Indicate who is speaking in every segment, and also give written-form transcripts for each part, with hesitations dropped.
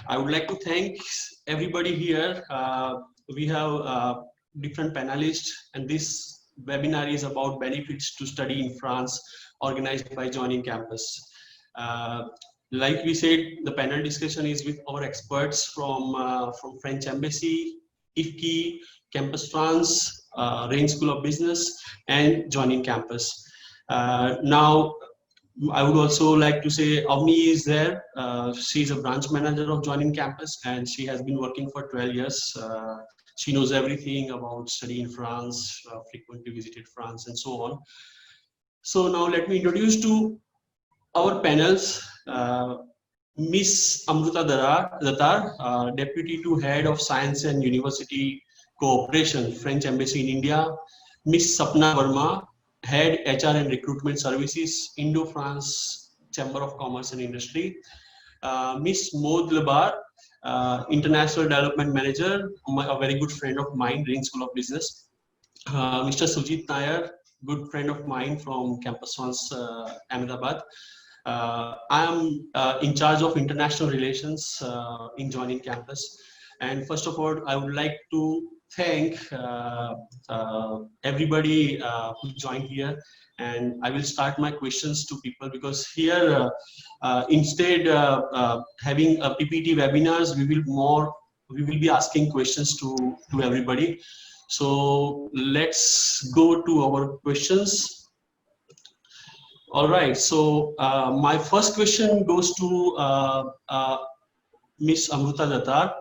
Speaker 1: I would like to thank everybody here. We have different panelists, and this webinar is about benefits to study in France, organized by Joining Campus. Like we said, the panel discussion is with our experts from French Embassy, IFKI, Campus France, Rain School of Business, and Joining Campus. Now, I would also like to say Avni is there. She's a branch manager of Joining Campus, and she has been working for 12 years. She knows everything about study in France, frequently visited France, and so on. So now let me introduce to our panels. Miss Amruta Datar, Deputy to Head of Science and University Cooperation, French Embassy in India. Miss Sapna Verma, Head HR and Recruitment Services, Indo France Chamber of Commerce and Industry. Miss Maud Lebar, International Development Manager, a very good friend of mine, Rain School of Business. Mr. Sujit Nair, good friend of mine from Campus France, Ahmedabad. I am in charge of international relations in Joining Campus. And first of all, I would like to thank everybody who joined here. And I will start my questions to people because here, instead having a PPT webinars, we will be asking questions to everybody. So let's go to our questions. All right, so my first question goes to Miss Amruta Datar,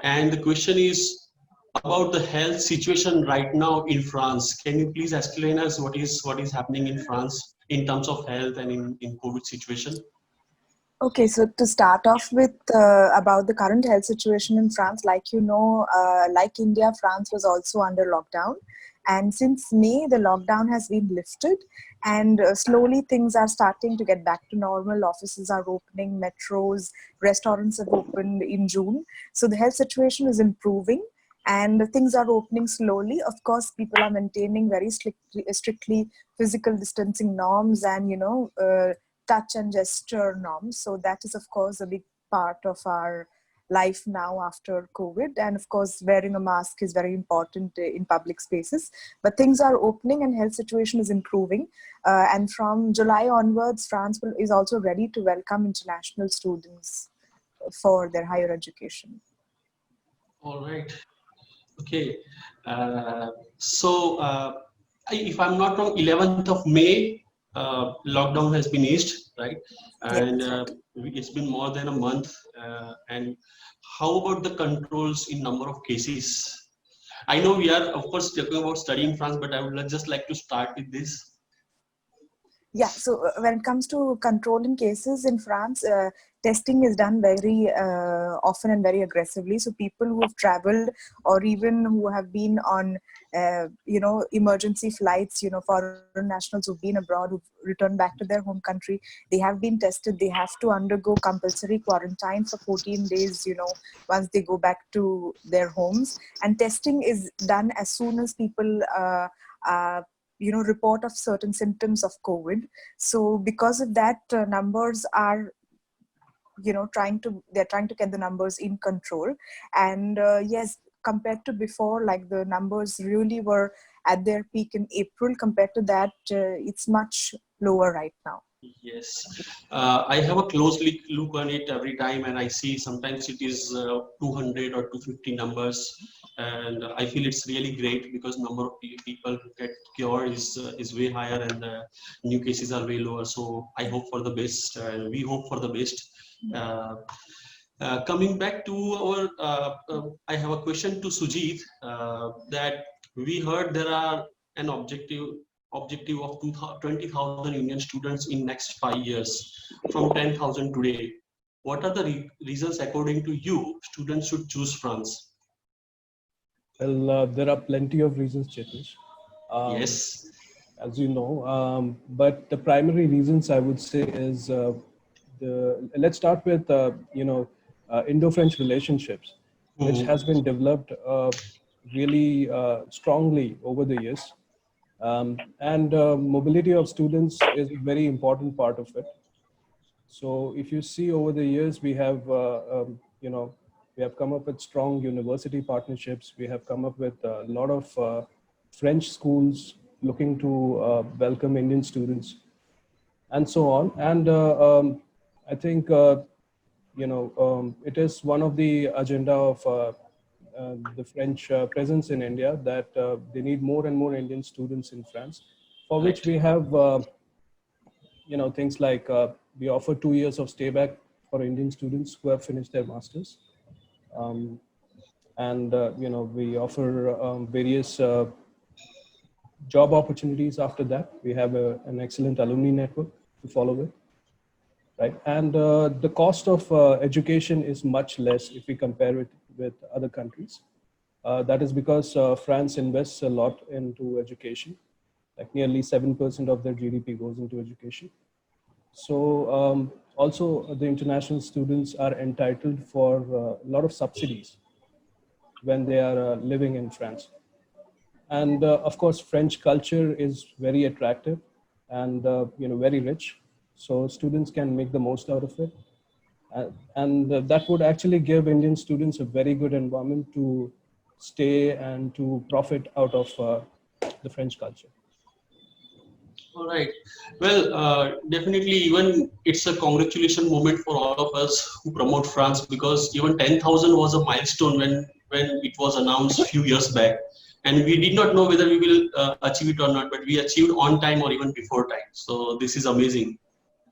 Speaker 1: and the question is about the health situation right now in France. Can you please explain us what is happening in France in terms of health and in COVID situation?
Speaker 2: Okay, so to start off with about the current health situation in France, like you know, like India, France was also under lockdown. And since May, the lockdown has been lifted and slowly things are starting to get back to normal. Offices are opening, metros, restaurants have opened in June. So the health situation is improving and things are opening slowly. Of course, people are maintaining very strictly physical distancing norms and, you know, touch and gesture norms. So that is, of course, a big part of our life now after COVID. And of course, wearing a mask is very important in public spaces. But things are opening and health situation is improving. And from July onwards, France is also ready to welcome international students for their higher education.
Speaker 1: All right. Okay. So if I'm not wrong, 11th of May, lockdown has been eased, right? And it's been more than a month. And how about the controls in number of cases? I know we are, of course, talking about study in France, but I would just like to start with this.
Speaker 2: Yeah, so when it comes to controlling cases in France, testing is done very often and very aggressively. So people who have traveled or even who have been on, you know, emergency flights, you know, foreign nationals who've been abroad, who've returned back to their home country, they have been tested. They have to undergo compulsory quarantine for 14 days, you know, once they go back to their homes. And testing is done as soon as people you know, report of certain symptoms of COVID. So because of that, numbers are, you know, they're trying to get the numbers in control. And yes, compared to before, like the numbers really were at their peak in April. Compared to that, it's much lower right now.
Speaker 1: Yes, I have a close look on it every time, and I see sometimes it is 200 or 250 numbers, and I feel it's really great because number of people who get cured is way higher, and new cases are way lower. So I hope for the best, and we hope for the best. Coming back to our, I have a question to Sujit. That we heard there are an objective of 20,000 Indian students in next 5 years from 10,000 today. What are the reasons, according to you, students should choose France?
Speaker 3: Well, there are plenty of reasons, Chetish.
Speaker 1: Yes.
Speaker 3: As you know, but the primary reasons I would say is let's start with you know, Indo-French relationships, which has been developed really strongly over the years. And mobility of students is a very important part of it. So if you see over the years, we have, we have come up with strong university partnerships. We have come up with a lot of French schools looking to welcome Indian students and so on. And I think, it is one of the agenda of the French presence in India that they need more and more Indian students in France, for which
Speaker 1: Right.
Speaker 3: we have, things like we offer 2 years of stay back for Indian students who have finished their masters. Um, and, we offer various job opportunities after that. We have an excellent alumni network to follow with. Right, and the cost of education is much less if we compare it with other countries. That is because France invests a lot into education, like nearly 7% of their GDP goes into education. So also the international students are entitled for a lot of subsidies when they are living in France. And of course, French culture is very attractive and very rich. So students can make the most out of it. And that would actually give Indian students a very good environment to stay and to profit out of the French culture.
Speaker 1: All right. Well, definitely, even it's a congratulation moment for all of us who promote France, because even 10,000 was a milestone when it was announced a few years back, and we did not know whether we will achieve it or not, but we achieved on time or even before time. So this is amazing.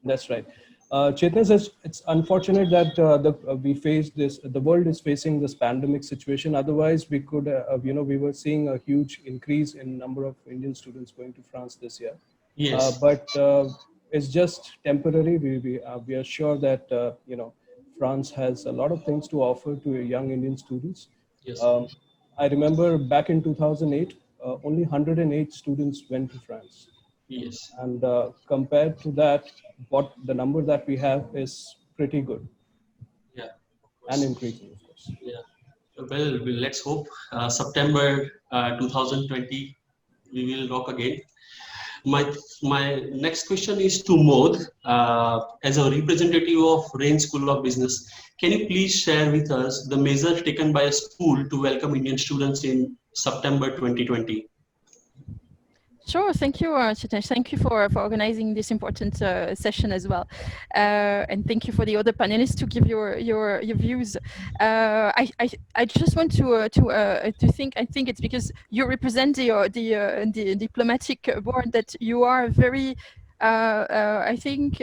Speaker 3: That's right. Chetna says it's unfortunate that we face this. The world is facing this pandemic situation. Otherwise, we could, we were seeing a huge increase in number of Indian students going to France this year.
Speaker 1: Yes.
Speaker 3: But it's just temporary. We are sure that France has a lot of things to offer to young Indian students.
Speaker 1: Yes.
Speaker 3: I remember back in 2008, only 108 students went to France.
Speaker 1: Yes.
Speaker 3: And compared to that, what the number that we have is pretty good.
Speaker 1: Yeah.
Speaker 3: And increasing, of course.
Speaker 1: Yeah. Well, let's hope September 2020 we will rock again. My next question is to Mod. As a representative of Rain School of Business, can you please share with us the measure taken by a school to welcome Indian students in September 2020?
Speaker 4: Sure, thank you, Chitesh. Thank you for organizing this important session as well, and thank you for the other panelists to give your views. I just want to think. I think it's because you represent the diplomatic board that you are very. I think.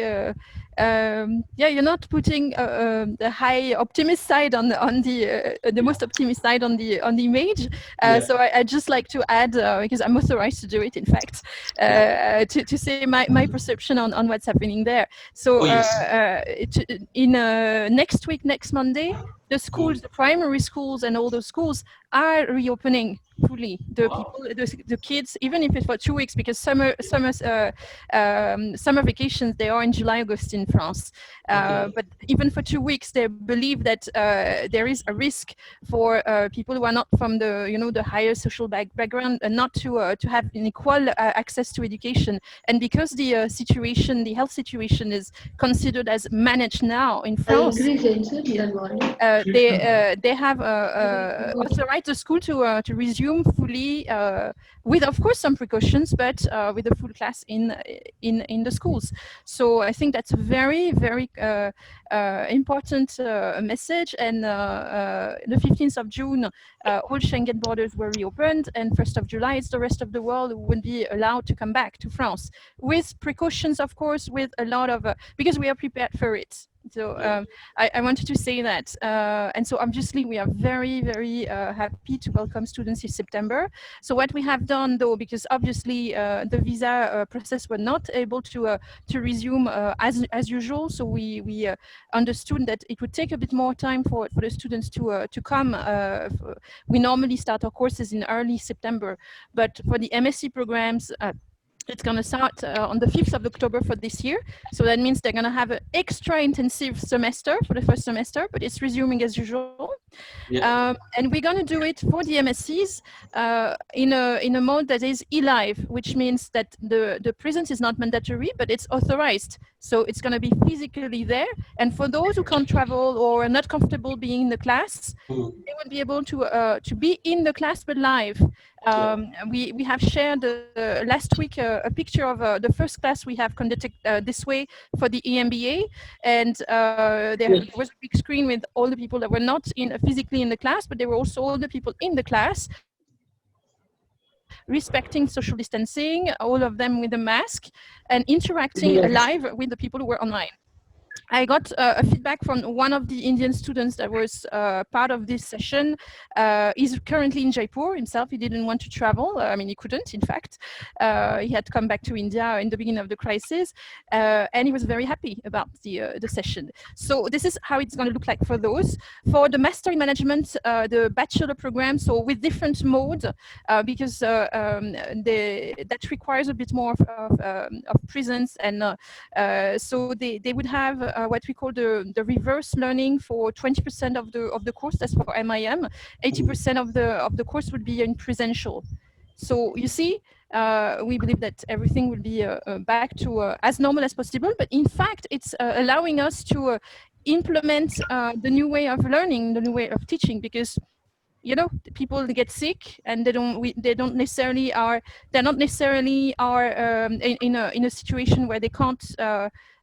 Speaker 4: Yeah, you're not putting the high optimist side on the most optimist side on the image.
Speaker 1: Yeah.
Speaker 4: So I just like to add, because I'm authorized to do it, in fact, to say my perception on what's happening there. So
Speaker 1: Oh, yes.
Speaker 4: in next week, next Monday, the schools, the primary schools, and all those schools are reopening fully. The
Speaker 1: Wow.
Speaker 4: people, the kids, even if it's for 2 weeks, because summer vacations they are in July, August in France.
Speaker 1: Okay.
Speaker 4: But even for 2 weeks, they believe that there is a risk for people who are not from the higher social background, and not to have an equal access to education. And because the situation, the health situation, is considered as managed now in France, they have authorized the school to resume fully, with of course some precautions, but with a full class in the schools. So I think that's a very important message. And the 15th of June, all Schengen borders were reopened, and 1st of July, it's the rest of the world who will be allowed to come back to France, with precautions, of course, with a lot of because we are prepared for it. So I wanted to say that, and so obviously we are very happy to welcome students in September. So what we have done, though, because obviously the visa process were not able to resume as usual, so we understood that it would take a bit more time for the students to come. We normally start our courses in early September, but for the MSc programs, it's going to start on the 5th of October for this year. So that means they're going to have an extra intensive semester for the first semester, but it's resuming as usual. And we're going to do it for the MSCs in a mode that is e-live, which means that the presence is not mandatory, but it's authorized. So it's going to be physically there. And for those who can't travel or are not comfortable being in the class, they will be able to be in the class but live. We have shared last week a picture of the first class we have conducted this way for the EMBA, and there was a big screen with all the people that were not physically in the class, but there were also all the people in the class, respecting social distancing, all of them with a mask, and interacting live with the people who were online. I got a feedback from one of the Indian students that was part of this session. He's currently in Jaipur himself. He didn't want to travel. I mean, he couldn't, in fact. He had come back to India in the beginning of the crisis, and he was very happy about the session. So this is how it's going to look like for those. For the Master in Management, the bachelor program, so with different modes, because that requires a bit more of presence, and so they would have what we call the reverse learning for 20% of the course. That's for MIM. 80% of the course would be in presential. So you see, we believe that everything will be back to as normal as possible. But in fact, it's allowing us to implement the new way of learning, the new way of teaching, because people get sick and they're not necessarily in a situation where they can't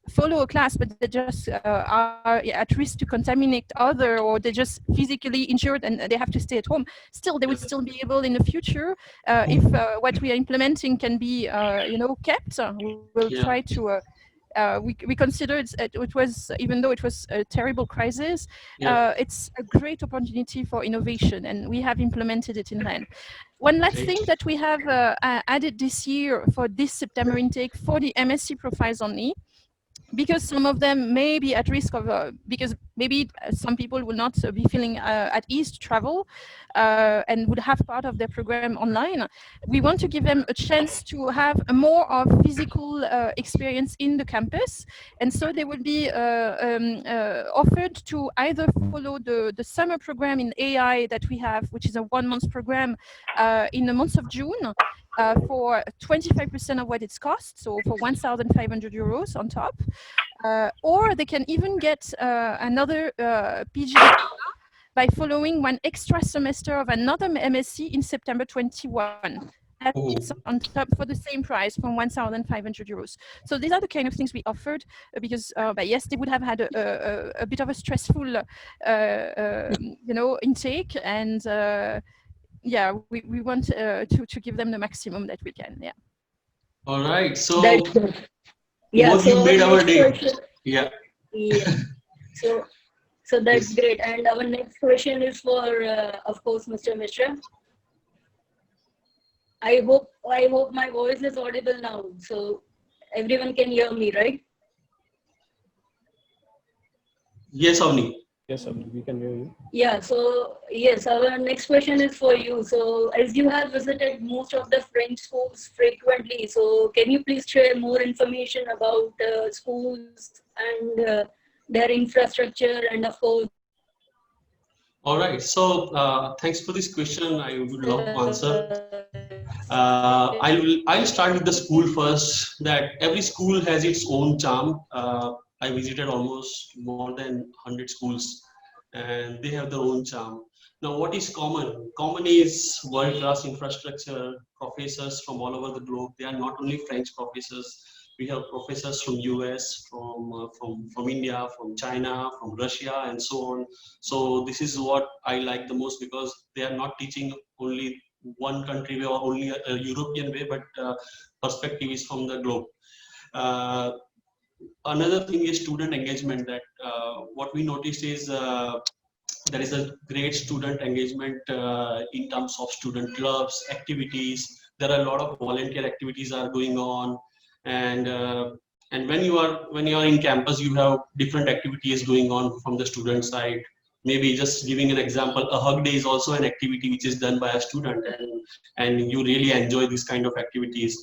Speaker 4: follow a class, but they just are at risk to contaminate other, or they're just physically injured and they have to stay at home. Still, they would still be able in the future, if what we are implementing can be kept. We'll try to we considered it was, even though it was a terrible crisis, it's a great opportunity for innovation, and we have implemented it in land. One last thing that we have added this year for this September intake for the MSc profiles only, because some of them may be at risk of, because maybe some people will not be feeling at ease to travel and would have part of their program online. We want to give them a chance to have a more of physical experience in the campus. And so they will be offered to either follow the summer program in AI that we have, which is a 1-month program in the month of June, for 25% of what it's cost, so for 1,500 euros on top. Or they can even get another PG by following one extra semester of another MSc in September 21. It's on top for the same price, from 1,500 euros. So these are the kind of things we offered, because but yes, they would have had a bit of a stressful intake, and yeah, we want to give them the maximum that we can. Yeah.
Speaker 1: All right. So
Speaker 5: yeah,
Speaker 1: both you made our day. Yeah.
Speaker 5: So that's great. And our next question is for, of course, Mr. Mishra. I hope my voice is audible now, so everyone can hear me, right?
Speaker 1: Yes, Avni.
Speaker 3: Yes, Abdul, we can hear you.
Speaker 5: Yeah, so yes, our next question is for you. So as you have visited most of the French schools frequently, so can you please share more information about schools and their infrastructure, and of course.
Speaker 1: All right. So thanks for this question. I would love to answer. I'll start with the school first. That every school has its own charm. I visited almost more than 100 schools, and they have their own charm. Now, what is common? Common is world-class infrastructure, professors from all over the globe. They are not only French professors. We have professors from US, from India, from China, from Russia, and so on. So this is what I like the most, because they are not teaching only one country way or only a European way, but perspective is from the globe. Another thing is student engagement. That what we noticed is there is a great student engagement in terms of student clubs, activities. There are a lot of volunteer activities are going on, and when you are in campus, you have different activities going on from the student side. maybe just giving an example, a hug day is also an activity which is done by a student, and you really enjoy these kind of activities.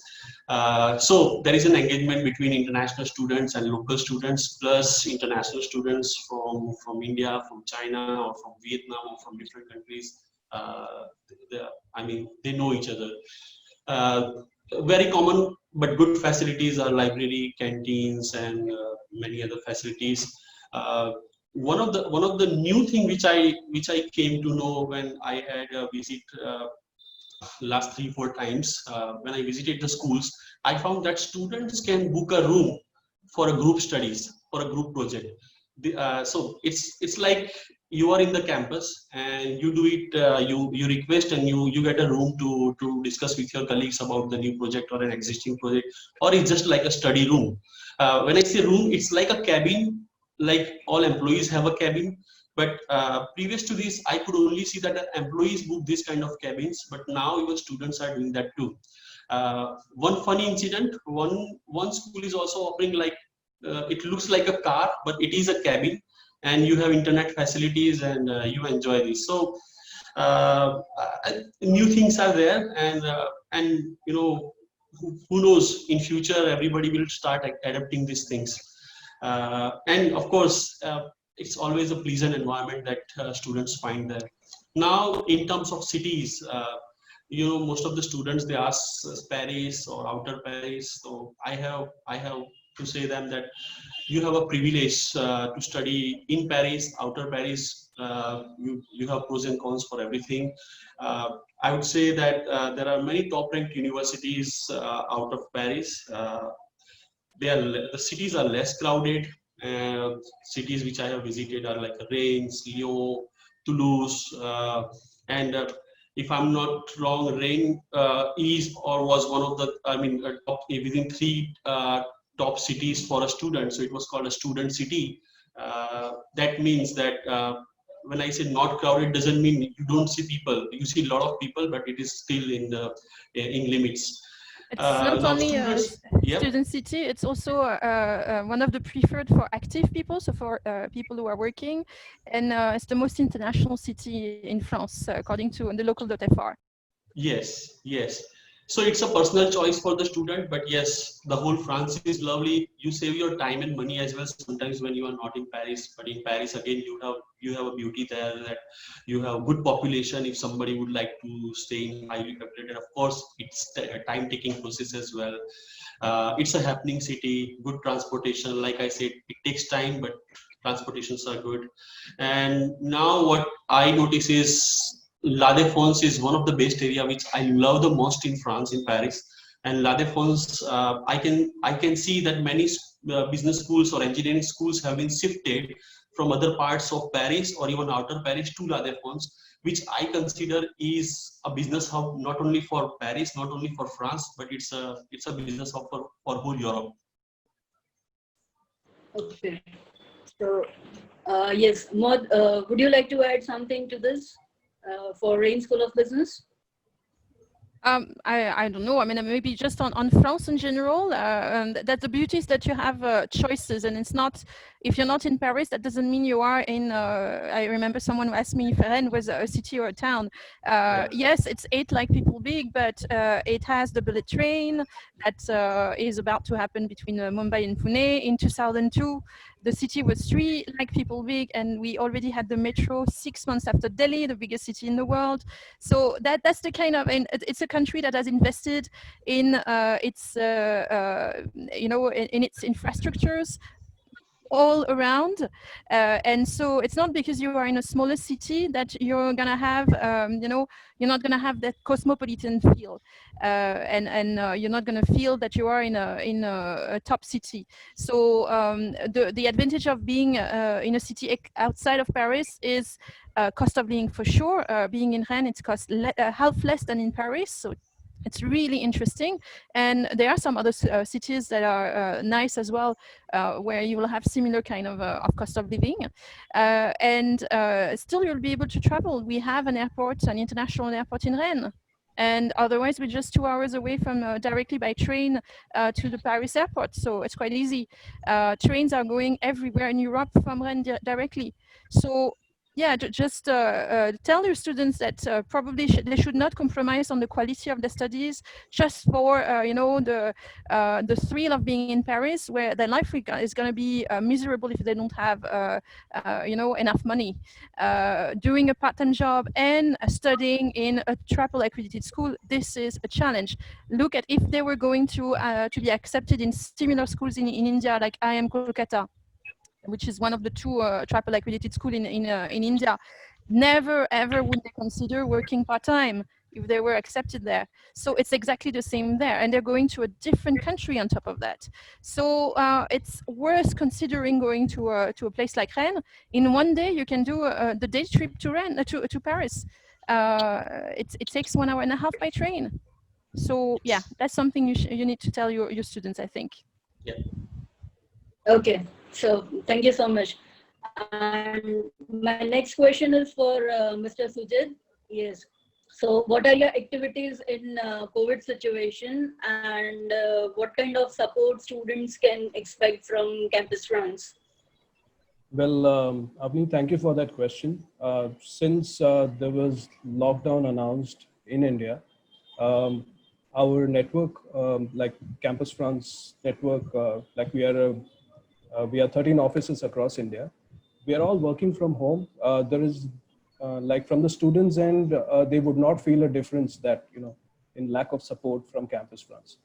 Speaker 1: So there is an engagement between international students and local students, plus international students from India, from China, or from Vietnam, or from different countries. I mean, they know each other. Very common but good facilities are library, canteens, and many other facilities. One of the new thing which I came to know when I had a visit last 3-4 times when I visited the schools, I found that students can book a room for a group studies, for a group project. So it's like you are in the campus and you do it. You request and you get a room to discuss with your colleagues about the new project or an existing project, or it's just like a study room. When I say room, it's like a cabin, like all employees have a cabin. But previous to this, I could only see that the employees book this kind of cabins, but now even students are doing that too. One funny incident, one school is also offering like, it looks like a car, but it is a cabin, and you have internet facilities, and you enjoy this. So new things are there, and you know, who knows, in future everybody will start adapting these things. And of course, it's always a pleasant environment that students find there. Now, in terms of cities, you know, most of the students, they ask Paris or outer Paris. So I have to say them that you have a privilege to study in Paris, outer Paris. You have pros and cons for everything. I would say that there are many top-ranked universities out of Paris. The cities are less crowded. Cities which I have visited are like Reims, Lyon, Toulouse, and if I'm not wrong, Reims is or was one of the, I mean, top within 3 top cities for a student. So it was called a student city. That means that when I say not crowded, doesn't mean you don't see people. You see a lot of people, but it is still in limits.
Speaker 4: It's not only a
Speaker 1: Yep.
Speaker 4: student city, it's also one of the preferred for active people, so for people who are working, and it's the most international city in France, according to the local.fr.
Speaker 1: Yes, yes. So it's a personal choice for the student, but yes, the whole France is lovely. You save your time and money as well sometimes when you are not in Paris. But in Paris, again, you have a beauty there, that you have good population. If somebody would like to stay in highly populated, of course, it's a time-taking process as well. It's a happening city, good transportation. Like I said, it takes time, but transportations are good. And now what I notice is La Défense is one of the best area which I love the most in France, in Paris. And La Défense, I can see that many business schools or engineering schools have been shifted from other parts of Paris or even outer Paris to La Défense, which I consider is a business hub not only for Paris, not only for France, but it's a business hub for whole Europe.
Speaker 5: Okay. So, yes, Maud, would you like to add something to this for Rain School of Business?
Speaker 4: I don't know. I mean, maybe just on France in general, that the beauty is that you have choices, and it's not, if you're not in Paris, that doesn't mean you are in, I remember someone who asked me if Rennes was a city or a town. Yes, it's 8 like people big, but it has the bullet train that is about to happen between Mumbai and Pune. In 2002, the city was 3 like people big, and we already had the metro 6 months after Delhi, the biggest city in the world. So that's the kind of, and it's a country that has invested in its, you know, in its infrastructures all around, and so it's not because you are in a smaller city that you're gonna have, you know, you're not gonna have that cosmopolitan feel, and you're not gonna feel that you are in a top city. So the advantage of being in a city outside of Paris is cost of living for sure. Being in Rennes, it's cost half less than in Paris, so it's really interesting. And there are some other cities that are nice as well, where you will have similar kind of cost of living. And still you'll be able to travel. We have an airport, an international airport in Rennes. And otherwise, we're just 2 hours away from directly by train to the Paris airport. So it's quite easy. Trains are going everywhere in Europe from Rennes directly. So Yeah, just tell your students that probably they should not compromise on the quality of the studies just for the thrill of being in Paris, where their life is going to be miserable if they don't have enough money. Doing a part-time job and studying in a triple accredited school, this is a challenge. Look at if they were going to be accepted in similar schools in India, like IIM Kolkata, which is one of the two triple accredited school in India. Never ever would they consider working part-time if they were accepted there. So it's exactly the same there, and they're going to a different country on top of that. So it's worth considering going to a place like Rennes. In one day, you can do the day trip to Rennes to Paris. It takes 1 hour and a half by train. So yeah, that's something you need to tell your students, I think.
Speaker 1: Yeah.
Speaker 5: Okay, so thank you so much. And my next question is for Mr. Sujit. Yes. So, what are your activities in COVID situation, and what kind of support students can expect from Campus France?
Speaker 3: Well, Avni, thank you for that question. Since there was lockdown announced in India, um, our network, like Campus France network, like we are 13 offices across India. We are all working from home. There is, like from the students' end, they would not feel a difference that, in lack of support from Campus France.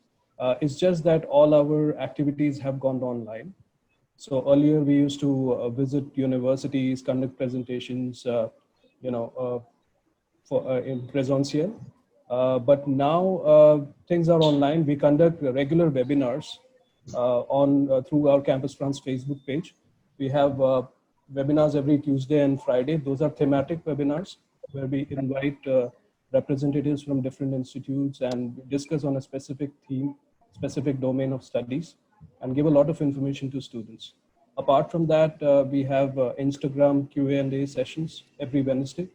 Speaker 3: It's just that all our activities have gone online. So earlier we used to visit universities, conduct presentations, you know, uh, in presential. But now things are online. We conduct regular webinars on through our Campus France Facebook page. We have webinars every Tuesday and Friday. Those are thematic webinars where we invite representatives from different institutes and discuss on a specific theme, specific domain of studies, and give a lot of information to students. Apart from that, we have Instagram Q&A sessions every Wednesday.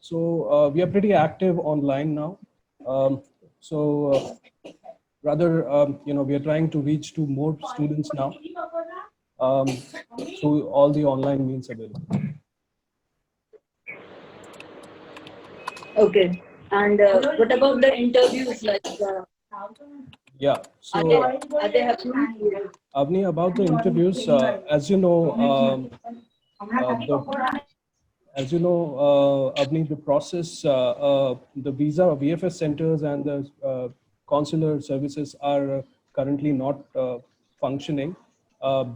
Speaker 3: So we are pretty active online now. Um, so rather, we are trying to reach to more students now through all the online means available.
Speaker 5: Okay. And what about the interviews? Like,
Speaker 3: Yeah.
Speaker 5: are
Speaker 3: So
Speaker 5: they happening?
Speaker 3: Avni, about the interviews, as you know, the as you know, Avni, the process, the visa VFS centers and the consular services are currently not functioning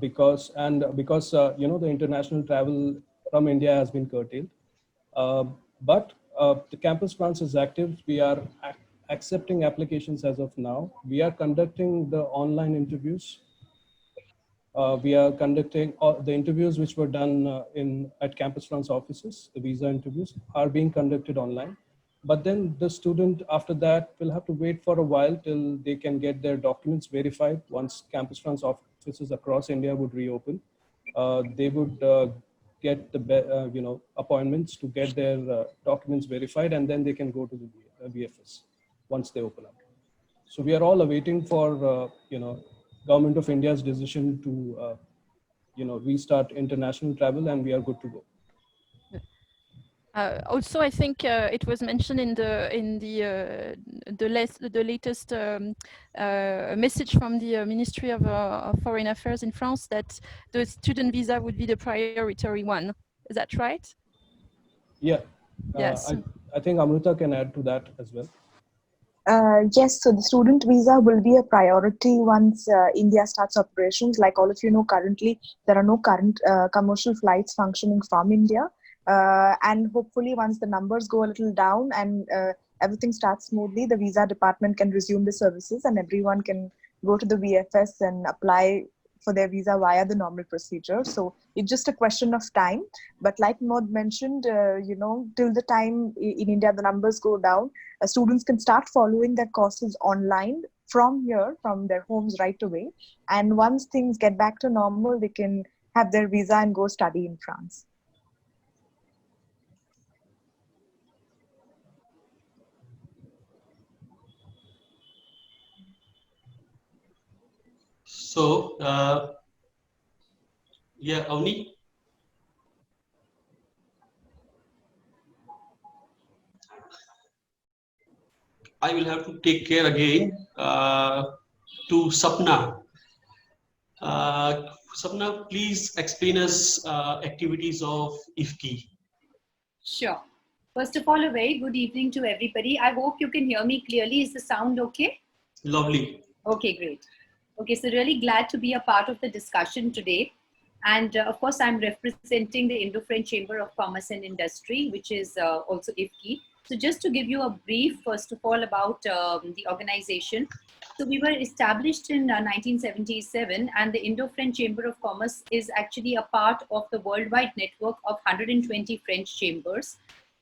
Speaker 3: because the international travel from India has been curtailed. But the Campus France is active. We are accepting applications as of now. We are conducting the online interviews. We are conducting the interviews which were done at Campus France offices. The visa interviews are being conducted online. But then the student after that will have to wait for a while till they can get their documents verified. Once Campus France offices across India would reopen, they would get the appointments to get their documents verified, and then they can go to the VFS once they open up. So we are all awaiting for Government of India's decision to restart international travel, and we are good to go.
Speaker 4: Also, I think it was mentioned in the latest message from the Ministry of Foreign Affairs in France that the student visa would be the priority one. Is that right?
Speaker 3: Yeah.
Speaker 4: Yes.
Speaker 3: I think Amrita can add to that as well.
Speaker 2: Yes, so the student visa will be a priority once India starts operations. Like all of you know, currently there are no current commercial flights functioning from India. And hopefully once the numbers go a little down and everything starts smoothly, the visa department can resume the services and everyone can go to the VFS and apply for their visa via the normal procedure. So it's just a question of time. But like Maud mentioned, till the time in India the numbers go down, students can start following their courses online from here, from their homes right away. And once things get back to normal, they can have their visa and go study in France.
Speaker 1: So, yeah, Avni? I will have to take care again to Sapna. Sapna, please explain us activities of IFKI.
Speaker 6: Sure. First of all, a very good evening to everybody. I hope you can hear me clearly. Is the sound okay?
Speaker 1: Lovely.
Speaker 6: Okay, great. Okay, so really glad to be a part of the discussion today. And of course, I'm representing the Indo-French Chamber of Commerce and Industry, which is also IFKI. So just to give you a brief, first of all, about the organization. So we were established in 1977, and the Indo-French Chamber of Commerce is actually a part of the worldwide network of 120 French chambers.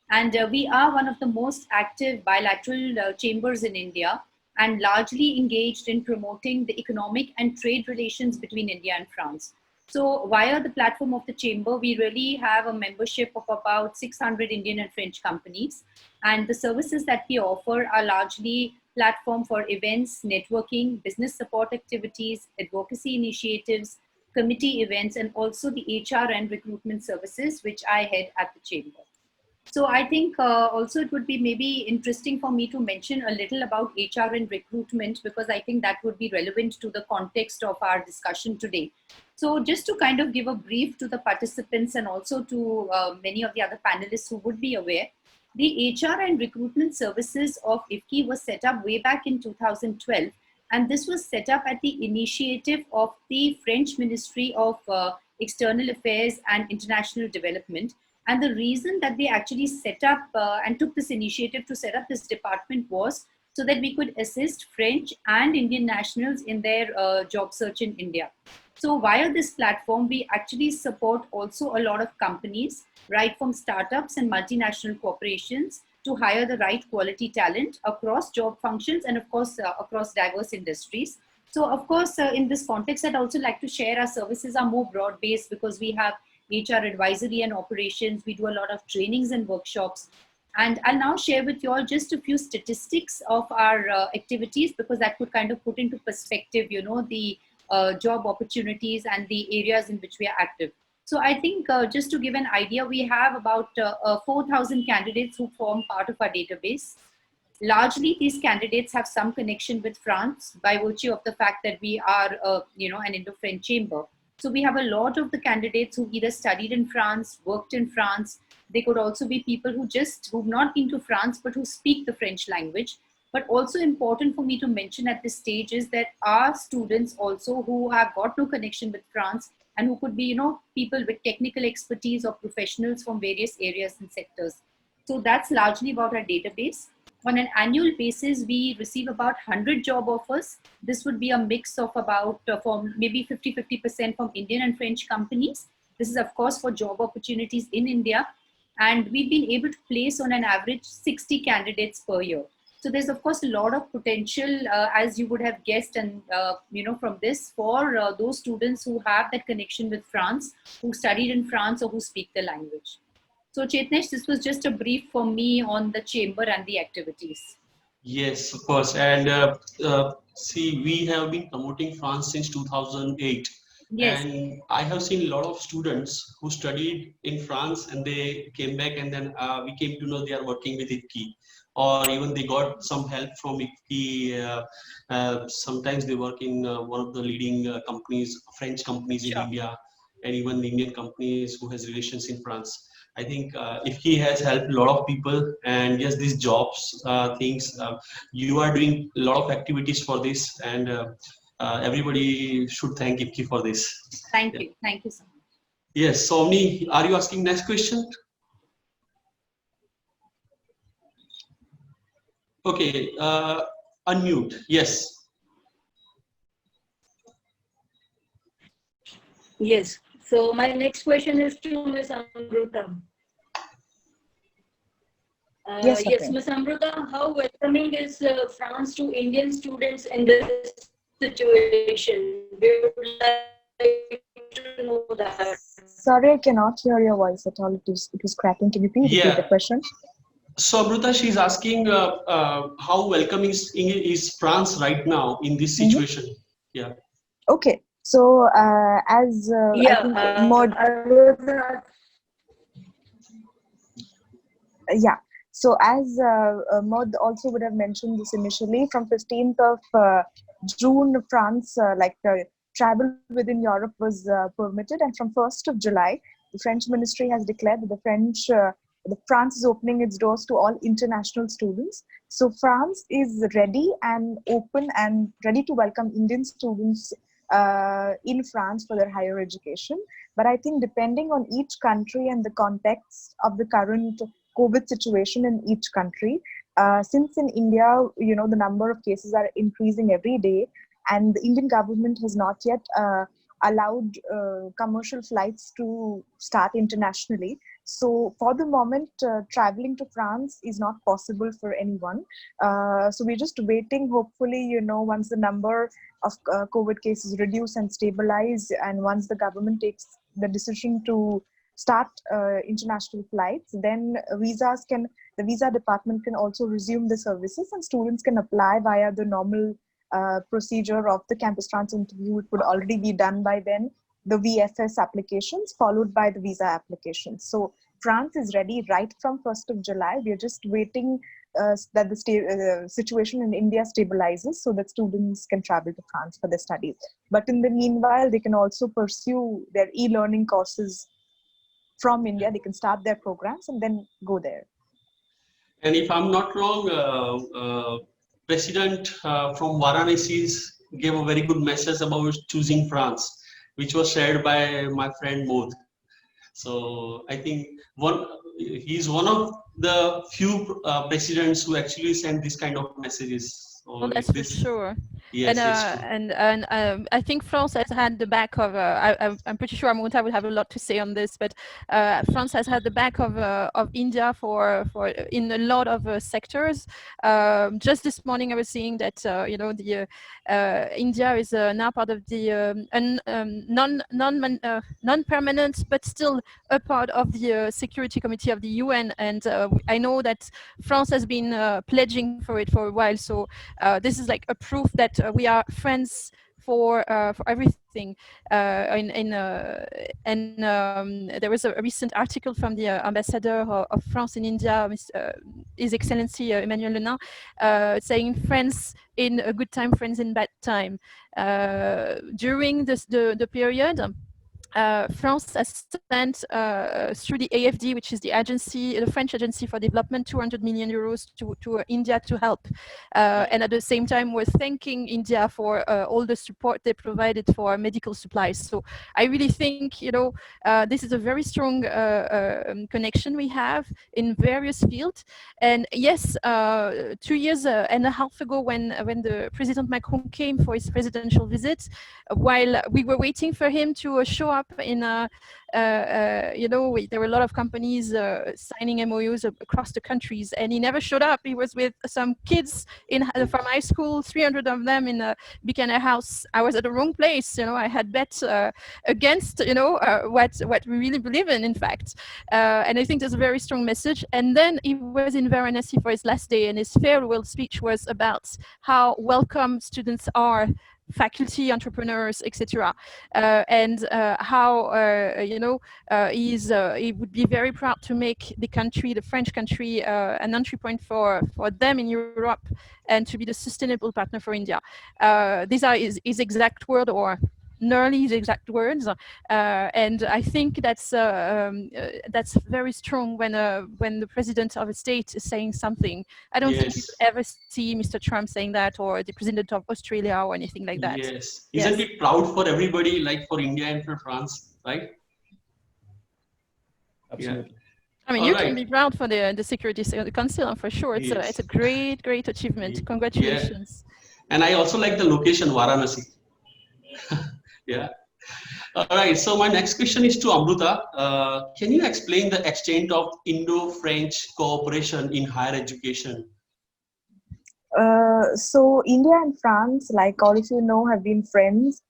Speaker 6: And we are one of the most active bilateral chambers in India, and largely engaged in promoting the economic and trade relations between India and France. So via the platform of the chamber, we really have a membership of about 600 Indian and French companies. And the services that we offer are largely platform for events, networking, business support activities, advocacy initiatives, committee events, and also the HR and recruitment services, which I head at the chamber. So I think also it would be maybe interesting for me to mention a little about HR and recruitment, because I think that would be relevant to the context of our discussion today. So just to kind of give a brief to the participants and also to many of the other panelists who would be aware, the HR and recruitment services of IFKI was set up way back in 2012. And this was set up at the initiative of the French Ministry of External Affairs and International Development. And the reason that they actually set up and took this initiative to set up this department was so that we could assist French and Indian nationals in their job search in India. So via this platform, we actually support also a lot of companies, right from startups and multinational corporations, to hire the right quality talent across job functions and of course across diverse industries. So of course, in this context, I'd also like to share our services are more broad-based, because we have HR advisory and operations. We do a lot of trainings and workshops. And I'll now share with you all just a few statistics of our activities, because that could kind of put into perspective, you know, the job opportunities and the areas in which we are active. So I think just to give an idea, we have about 4,000 candidates who form part of our database. Largely, these candidates have some connection with France by virtue of the fact that we are, you know, an Indo-French chamber. So we have a lot of the candidates who either studied in France, worked in France. They could also be people who've not been to France, but who speak the French language. But also important for me to mention at this stage is that our students also who have got no connection with France and who could be, you know, people with technical expertise or professionals from various areas and sectors. So that's largely about our database. On an annual basis, we receive about 100 job offers. This would be a mix of about from maybe 50% from Indian and French companies. This is of course for job opportunities in India. And we've been able to place on an average 60 candidates per year. So there's of course a lot of potential, as you would have guessed, and you know, from this for those students who have that connection with France, who studied in France or who speak the language. So Chetnesh, this was just a brief for me on the chamber and the activities.
Speaker 1: Yes, of course. And see, we have been promoting France since 2008.
Speaker 6: Yes.
Speaker 1: And I have seen a lot of students who studied in France and they came back, and then we came to know they are working with IFKI, or even they got some help from IFKI. Sometimes they work in one of the leading companies, French companies in India, and even the Indian companies who has relations in France. I think IFKI has helped a lot of people, and yes, these jobs things, you are doing a lot of activities for this, and everybody should thank IFKI for this.
Speaker 6: Thank you so much.
Speaker 1: Yes, Somni, are you asking next question? Okay, unmute. Yes.
Speaker 5: Yes. So my next question is to Ms. Amruta.
Speaker 2: Yes,
Speaker 5: Yes,
Speaker 2: okay.
Speaker 5: Ms. Amruta, how welcoming is France to Indian students in this situation? We would like to know that.
Speaker 2: Sorry, I cannot hear your voice at all. It was cracking. Can you please repeat the question?
Speaker 1: So, Amruta, she's asking how welcoming is France right now in this situation? Yeah.
Speaker 2: Okay. So, as I think more. Yeah. So as Maud also would have mentioned this initially, from 15th of June, France, travel within Europe was permitted, and from 1st of July, the French ministry has declared that the France is opening its doors to all international students. So France is ready and open and ready to welcome Indian students in France for their higher education. But I think depending on each country and the context of the current COVID situation in each country, since in India, the number of cases are increasing every day, and the Indian government has not yet allowed commercial flights to start internationally. So for the moment, traveling to France is not possible for anyone. So we're just waiting, hopefully, once the number of COVID cases reduce and stabilize, and once the government takes the decision to start international flights, then the visa department can also resume the services, and students can apply via the normal procedure of the campus transfer interview. It would already be done by then, the VFS applications followed by the visa applications. So France is ready right from 1st of July. We are just waiting that the situation in India stabilizes so that students can travel to France for their studies. But in the meanwhile, they can also pursue their e-learning courses from India. They can start their programs and then go there.
Speaker 1: And if I'm not wrong, President from Varanasi gave a very good message about choosing France, which was shared by my friend Maud. So I think he's one of the few presidents who actually send this kind of messages. So
Speaker 4: well, that's for sure.
Speaker 1: Yes,
Speaker 4: and I think France has had the back of. I'm pretty sure Amunta will have a lot to say on this, but France has had the back of India for in a lot of sectors. Just this morning, I was seeing that India is now part of the non-permanent, but still a part of the Security Committee of the UN, and I know that France has been pledging for it for a while. So this is like a proof that we are friends for everything. And there was a recent article from the ambassador of France in India, His Excellency Emmanuel Lenin, saying friends in a good time, friends in bad time. During the period, France has sent through the AFD, which is the French Agency for Development, 200 million euros to India to help. And at the same time, we're thanking India for all the support they provided for medical supplies. So I really think, this is a very strong connection we have in various fields. And yes, 2 years and a half ago, when the President Macron came for his presidential visit, while we were waiting for him to show up in there were a lot of companies signing MOUs across the countries, and he never showed up. He was with some kids from high school, 300 of them in a Buchanan house. I was at the wrong place. I had bet against what we really believe in fact, and I think there's a very strong message. And then he was in Varanasi for his last day, and his farewell speech was about how welcome students are, faculty, entrepreneurs, etc., and how he would be very proud to make the French country, an entry point for them in Europe, and to be the sustainable partner for India. These are his exact word, or nearly his exact words, and I think that's very strong when the president of a state is saying something. I don't think you ever see Mr. Trump saying that, or the president of Australia, or anything like that.
Speaker 1: Yes. Isn't it proud for everybody, like for India and for France, right?
Speaker 3: Absolutely.
Speaker 4: I mean, can be proud for the Security Council, for sure. It's a great achievement. Congratulations.
Speaker 1: And I also like the location, Varanasi. Yeah. All right. So my next question is to Amruta. Can you explain the extent of Indo-French cooperation in higher education?
Speaker 2: So India and France, like all of you know, have been friends,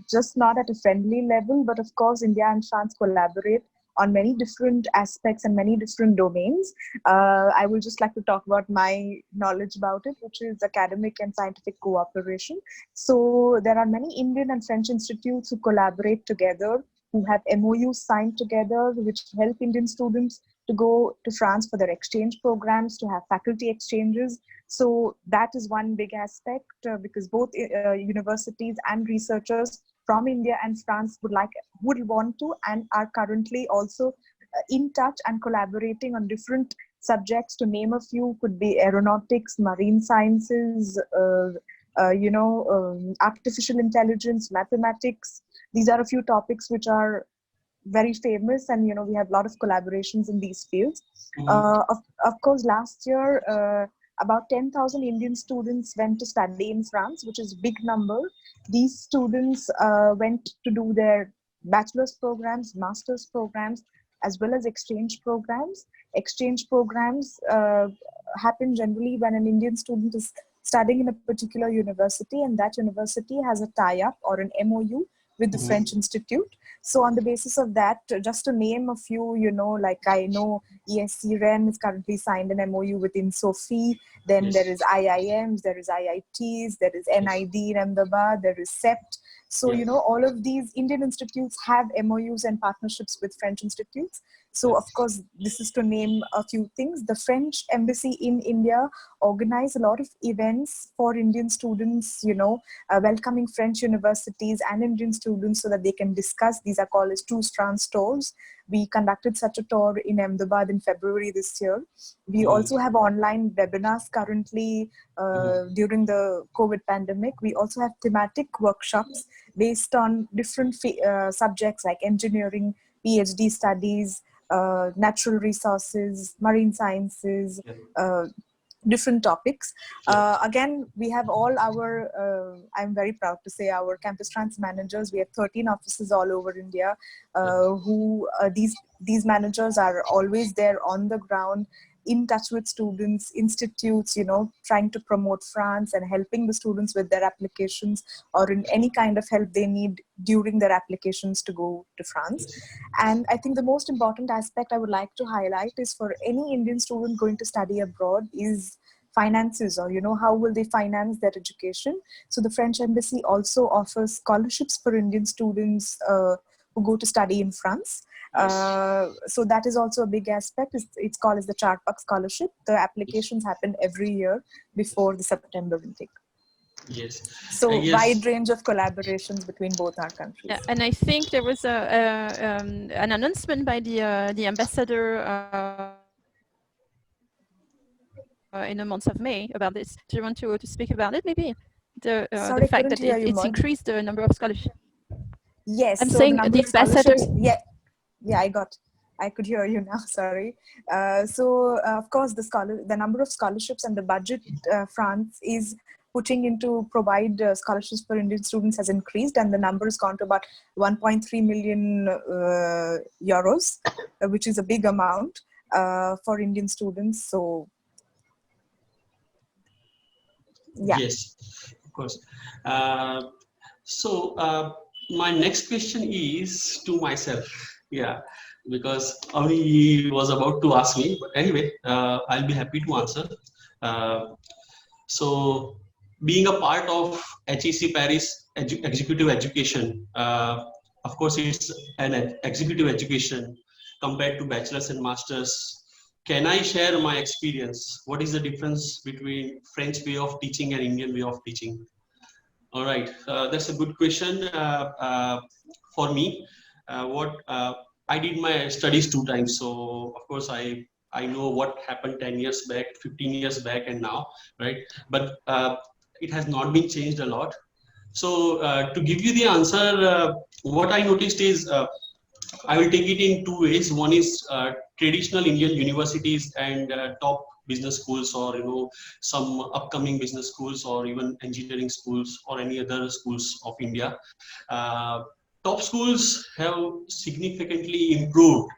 Speaker 2: just not at a friendly level, but of course India and France collaborate on many different aspects and many different domains. I would just like to talk about my knowledge about it, which is academic and scientific cooperation. So there are many Indian and French institutes who collaborate together, who have MOUs signed together, which help Indian students to go to France for their exchange programs, to have faculty exchanges. So that is one big aspect, because both universities and researchers from India and France would want to and are currently also in touch and collaborating on different subjects. To name a few, could be aeronautics, marine sciences, artificial intelligence, mathematics. These are a few topics which are very famous, and we have a lot of collaborations in these fields. Of course, last year about 10,000 Indian students went to study in France, which is a big number. These students went to do their bachelor's programs, master's programs, as well as exchange programs. Exchange programs happen generally when an Indian student is studying in a particular university, and that university has a tie-up or an MOU with the French Institute. So on the basis of that, just to name a few, like I know ESC Rennes is currently signed an MOU with Sophie. Then there is IIMs, there is IITs, there is NID in Ahmedabad, there is CEPT. So, all of these Indian institutes have MOUs and partnerships with French institutes. So, of course, this is to name a few things. The French embassy in India organize a lot of events for Indian students, welcoming French universities and Indian students so that they can discuss. These are called as two strands tours. We conducted such a tour in Ahmedabad in February this year. We also have online webinars currently during the COVID pandemic. We also have thematic workshops based on different subjects like engineering, PhD studies, natural resources, marine sciences, different topics. Again, we have all our, I'm very proud to say, our campus trans managers. We have 13 offices all over India who these managers are always there on the ground, in touch with students, institutes, trying to promote France and helping the students with their applications or in any kind of help they need during their applications to go to France. And I think the most important aspect I would like to highlight is for any Indian student going to study abroad is finances, or how will they finance their education. So the French embassy also offers scholarships for Indian students who go to study in France. So that is also a big aspect. It's called as the Charpak Scholarship. The applications happen every year before the September intake.
Speaker 1: Yes.
Speaker 2: So wide range of collaborations between both our countries.
Speaker 4: Yeah, and I think there was an announcement by the ambassador in the month of May about this. Do you want to speak about it? Maybe the fact that it's increased the number of scholarships.
Speaker 2: Yes,
Speaker 4: I'm
Speaker 2: so
Speaker 4: saying the ambassador.
Speaker 2: Yeah, I could hear you now. Sorry. So of course, the number of scholarships and the budget France is putting into provide scholarships for Indian students has increased, and the number has gone to about 1.3 million euros, which is a big amount for Indian students. So yeah.
Speaker 1: Yes, of course. My next question is to myself. Yeah, because Avi was about to ask me, but anyway, I'll be happy to answer. So, being a part of HEC Paris executive education, of course, it's an executive education compared to bachelor's and master's. Can I share my experience? What is the difference between French way of teaching and Indian way of teaching? All right, that's a good question for me. I did my studies 2 times, so of course I know what happened 10 years back, 15 years back, and now, right? But it has not been changed a lot. So to give you the answer, what I noticed is I will take it in 2 ways. One is traditional Indian universities and top business schools, or some upcoming business schools, or even engineering schools, or any other schools of India. Top schools have significantly improved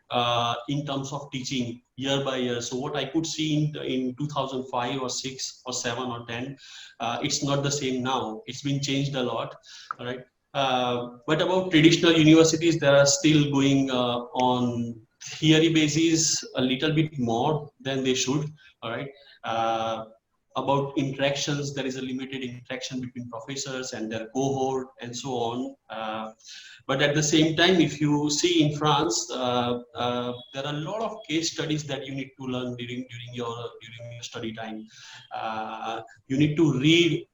Speaker 1: in terms of teaching year by year. So what I could see in 2005 or 6 or 7 or 10, it's not the same now. It's been changed a lot. All right. But about traditional universities, they are still going on theory basis a little bit more than they should. All right. about interactions. There is a limited interaction between professors and their cohort and so on. But at the same time, if you see in France, there are a lot of case studies that you need to learn during your study time. You need to read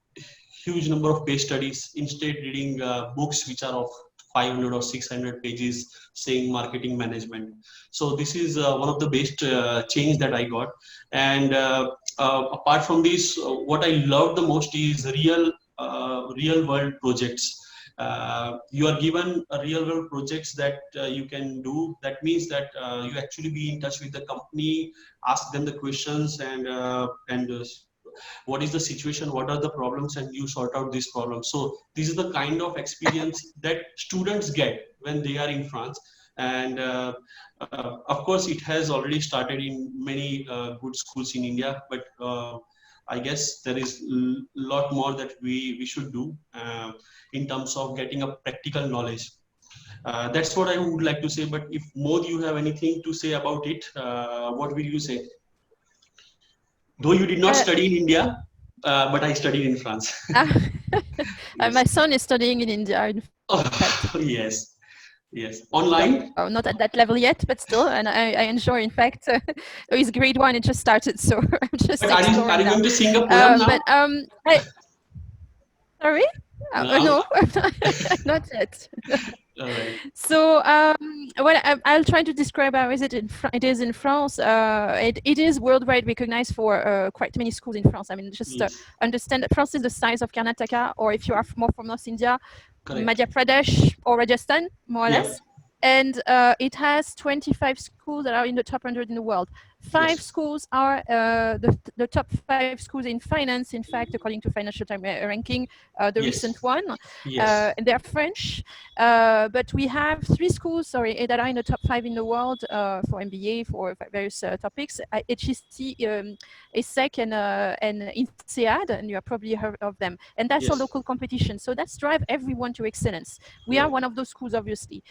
Speaker 1: huge number of case studies instead reading books which are of 500 or 600 pages saying marketing management. So this is one of the best change that I got. And apart from this, what I love the most is real world projects. You are given a real world projects that you can do. That means that you actually be in touch with the company, ask them the questions, and what is the situation, what are the problems, and you sort out these problems. So this is the kind of experience that students get when they are in France. And of course it has already started in many good schools in India, but I guess there is a lot more that we should do in terms of getting a practical knowledge. That's what I would like to say. But if Maud, you have anything to say about it, what will you say? Though you did not study in India, but I studied in France.
Speaker 4: My son is studying in India, in fact.
Speaker 1: Yes, yes. Online?
Speaker 4: No, not at that level yet, but still, and I enjoy. In fact, he's grade 1; it just started, so I'm just
Speaker 1: But
Speaker 4: exploring
Speaker 1: are you
Speaker 4: now.
Speaker 1: going to sing a poem now?
Speaker 4: But sorry,
Speaker 1: No.
Speaker 4: no, not yet.
Speaker 1: All right.
Speaker 4: So, I'll try to describe how it is in France. It is worldwide recognized for quite many schools in France. I mean, just
Speaker 1: Yes.
Speaker 4: understand that France is the size of Karnataka, or if you are more from North India,
Speaker 1: Correct.
Speaker 4: Madhya Pradesh or Rajasthan, more or
Speaker 1: Yeah.
Speaker 4: less. And it has 25 schools that are in the top 100 in the world. 5
Speaker 1: Yes.
Speaker 4: schools are the top 5 schools in finance, in fact, according to Financial Times ranking, the
Speaker 1: Yes.
Speaker 4: recent one.
Speaker 1: Yes.
Speaker 4: And they're French. But we have 3 schools, that are in the top 5 in the world for MBA, for various topics. HEC, ESSEC, and INSEAD, and you have probably heard of them. And that's a
Speaker 1: Yes.
Speaker 4: local competition. So that's drive everyone to excellence. We
Speaker 1: Yeah.
Speaker 4: are one of those schools, obviously.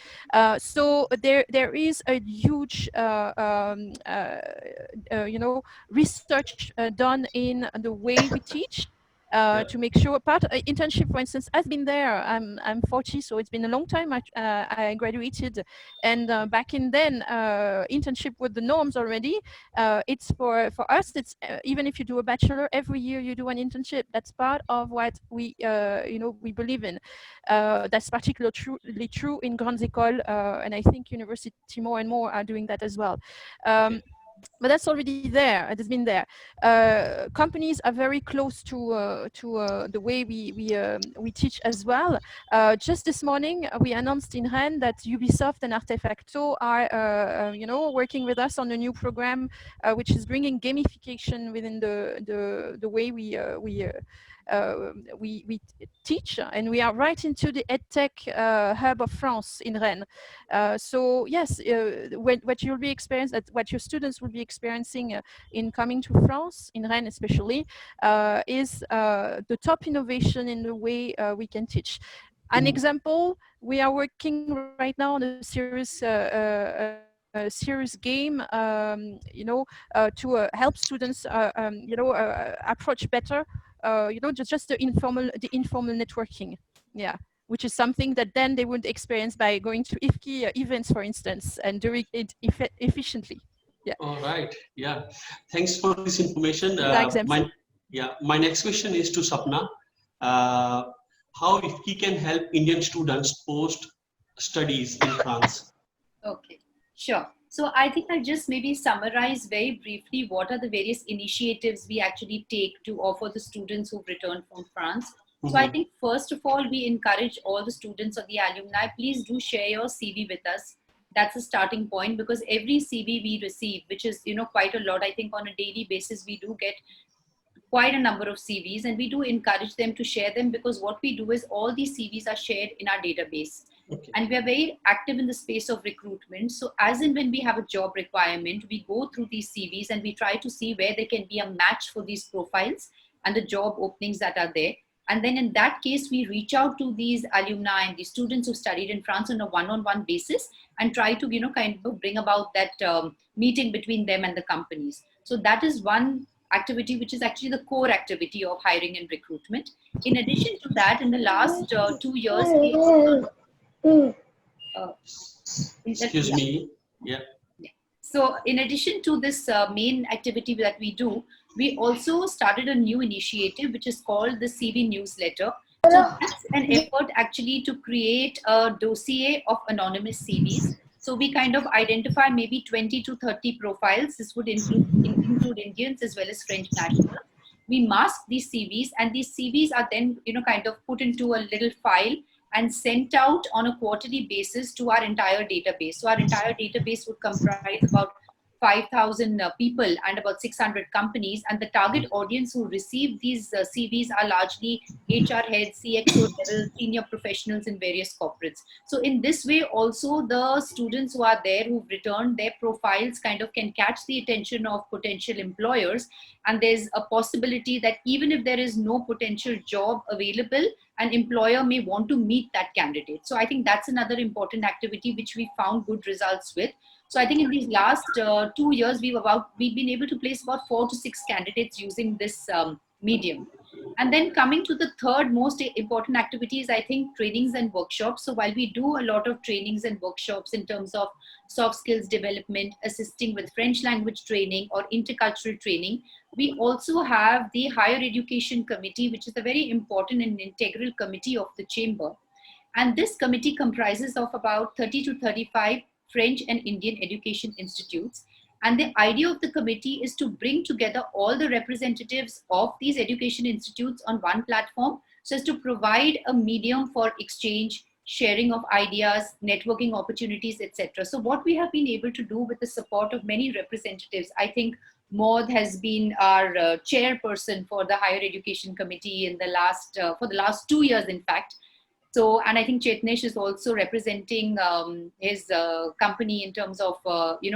Speaker 4: So there is a huge, research done in the way we teach. To make sure internship, for instance, has been there. I'm 40, so it's been a long time. I graduated, and back in then, internship were the norms already. It's for us. It's even if you do a bachelor, every year you do an internship. That's part of what we we believe in. That's particularly true in grandes écoles, and I think university more and more are doing that as well.
Speaker 1: Okay.
Speaker 4: But that's already there. It has been there. Companies are very close to the way we teach as well. Just this morning, we announced in Rennes that Ubisoft and Artefacto are working with us on a new program, which is bringing gamification within the way we teach, and we are right into the EdTech hub of France in Rennes. So yes, what you'll be experiencing, what your students will be experiencing in coming to France, in Rennes especially, is the top innovation in the way we can teach. An example, we are working right now on a serious game, to help students, approach better, just the informal networking. Yeah. Which is something that then they would experience by going to IFKI events, for instance, and doing it efficiently. Yeah.
Speaker 1: All right. Yeah. Thanks for this information. My next question is to Sapna. How IFKI can help Indian students post studies in France?
Speaker 6: Okay, sure. So I think I'll just maybe summarize very briefly what are the various initiatives we actually take to offer the students who've returned from France. So I think first of all, we encourage all the students or the alumni, please do share your CV with us. That's a starting point, because every CV we receive, which is, quite a lot, I think on a daily basis, we do get quite a number of CVs, and we do encourage them to share them, because what we do is all these CVs are shared in our database. Okay. And we are very active in the space of recruitment. So as and when we have a job requirement, we go through these CVs and we try to see where there can be a match for these profiles and the job openings that are there. And then in that case, we reach out to these alumni and the students who studied in France on a one-on-one basis and try to, kind of bring about that meeting between them and the companies. So that is one activity, which is actually the core activity of hiring and recruitment. In addition to that, in the last 2 years,
Speaker 1: Excuse me. Yeah.
Speaker 6: So in addition to this main activity that we do, we also started a new initiative, which is called the CV newsletter. So that's an effort actually to create a dossier of anonymous CVs. So we kind of identify maybe 20 to 30 profiles. This would include Indians as well as French nationals. We mask these CVs, and these CVs are then, kind of put into a little file and sent out on a quarterly basis to our entire database. So our entire database would comprise about 5,000 people and about 600 companies. And the target audience who receive these CVs are largely HR heads, CXO level, senior professionals in various corporates. So in this way, also the students who are there, who've returned, their profiles kind of can catch the attention of potential employers. And there's a possibility that even if there is no potential job available, an employer may want to meet that candidate. So I think that's another important activity which we found good results with. So I think in these last 2 years, we've been able to place about 4 to 6 candidates using this medium. And then coming to the third most important activity is, I think, trainings and workshops. So while we do a lot of trainings and workshops in terms of soft skills development, assisting with French language training or intercultural training, we also have the Higher Education Committee, which is a very important and integral committee of the Chamber. And this committee comprises of about 30 to 35 French and Indian education institutes. And the idea of the committee is to bring together all the representatives of these education institutes on one platform, so as to provide a medium for exchange, sharing of ideas, networking opportunities, etc. So what we have been able to do with the support of many representatives, I think Maud has been our chairperson for the Higher Education Committee in for the last 2 years, in fact. So, and I think Chetnesh is also representing his company in terms of,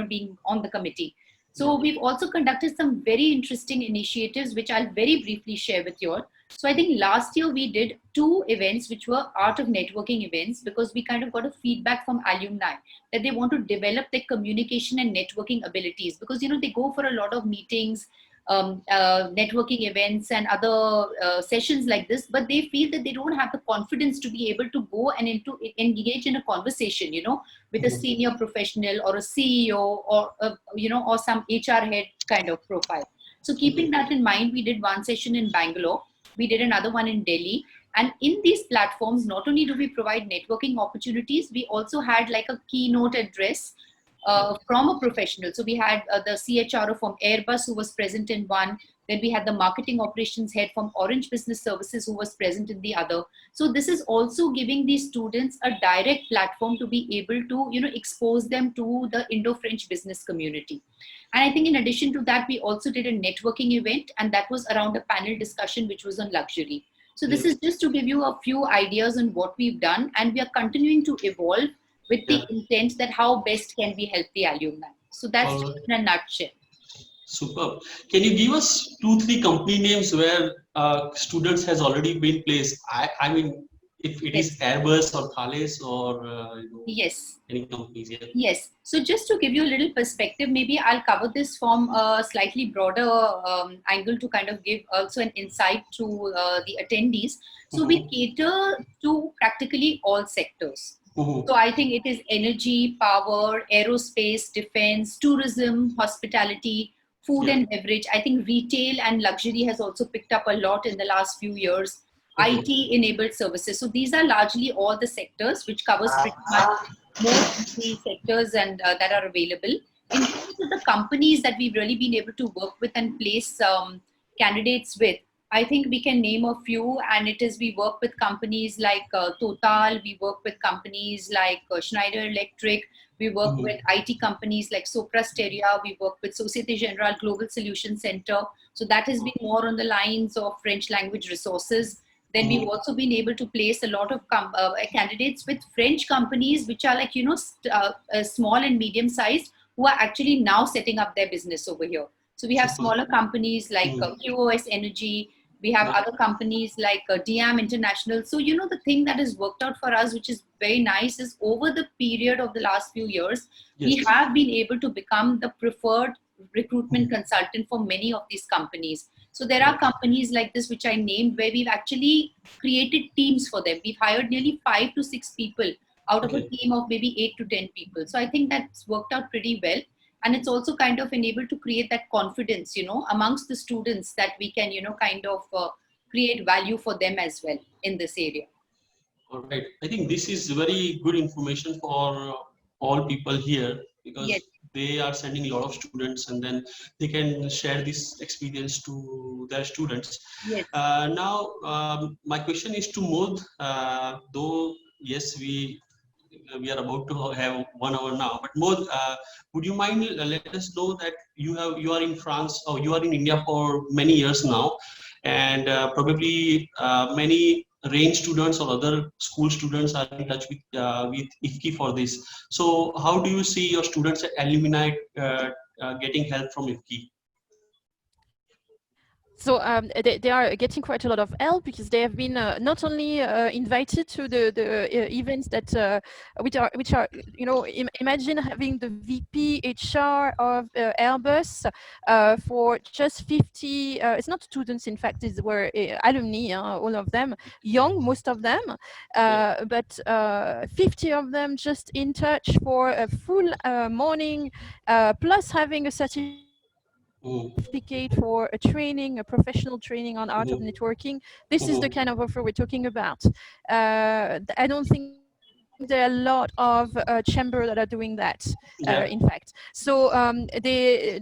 Speaker 6: being on the committee. So we've also conducted some very interesting initiatives, which I'll very briefly share with you all. So I think last year we did 2 events, which were art of networking events, because we kind of got a feedback from alumni that they want to develop their communication and networking abilities, because, they go for a lot of meetings, networking events and other sessions like this, but they feel that they don't have the confidence to be able to go and engage in a conversation, with a senior professional or a CEO or, or some HR head kind of profile. So keeping that in mind, we did one session in Bangalore. We did another one in Delhi. And in these platforms, not only do we provide networking opportunities, we also had like a keynote address from a professional. So we had the CHRO from Airbus who was present in one. Then we had the marketing operations head from Orange Business Services who was present in the other. So this is also giving these students a direct platform to be able to, expose them to the Indo-French business community. And I think in addition to that, we also did a networking event, and that was around a panel discussion, which was on luxury. So this is just to give you a few ideas on what we've done, and we are continuing to evolve with the intent that how best can we help the alumni. So that's in a nutshell.
Speaker 1: Superb. Can you give us 2-3 company names where students has already been placed? I mean, if it is Airbus or Thales or any companies.
Speaker 6: Yes. So just to give you a little perspective, maybe I'll cover this from a slightly broader angle to kind of give also an insight to the attendees. So we cater to practically all sectors. So I think it is energy, power, aerospace, defense, tourism, hospitality, food and beverage. I think retail and luxury has also picked up a lot in the last few years. IT-enabled services. So these are largely all the sectors, which covers pretty much most of the sectors and that are available. In terms of the companies that we've really been able to work with and place candidates with, I think we can name a few, and it is we work with companies like Total, we work with companies like Schneider Electric, we work with IT companies like Sopra Steria, we work with Societe Generale Global Solution Center. So that has been more on the lines of French language resources. Then we've also been able to place a lot of candidates with French companies, which are like, small and medium sized, who are actually now setting up their business over here. So we have smaller companies like QoS Energy. We have other companies like DM International. So, the thing that has worked out for us, which is very nice, is over the period of the last few years, we have been able to become the preferred recruitment consultant for many of these companies. So there are companies like this, which I named, where we've actually created teams for them. We've hired nearly 5 to 6 people out of a team of maybe 8 to 10 people. So I think that's worked out pretty well. And it's also kind of enabled to create that confidence, amongst the students, that we can, kind of create value for them as well in this area.
Speaker 1: All right. I think this is very good information for all people here, because
Speaker 6: Yes.
Speaker 1: they are sending a lot of students and then they can share this experience to their students.
Speaker 6: Yes.
Speaker 1: Now, my question is to Mod, though, yes, we are about to have 1 hour now, but Mod, would you mind let us know that you are in France, or you are in India for many years now, and probably many range students or other school students are in touch with IFKI for this. So how do you see your students alumni getting help from IFKI?
Speaker 4: So they are getting quite a lot of help, because they have been not only invited to the events that which are imagine having the VP HR of Airbus for just 50. It's not students, in fact, these were alumni, all of them, young, most of them, but 50 of them just in touch for a full morning, plus having a certificate for a training, a professional training on art of networking. This is the kind of offer we're talking about. I don't think there are a lot of chambers that are doing that, in fact. So the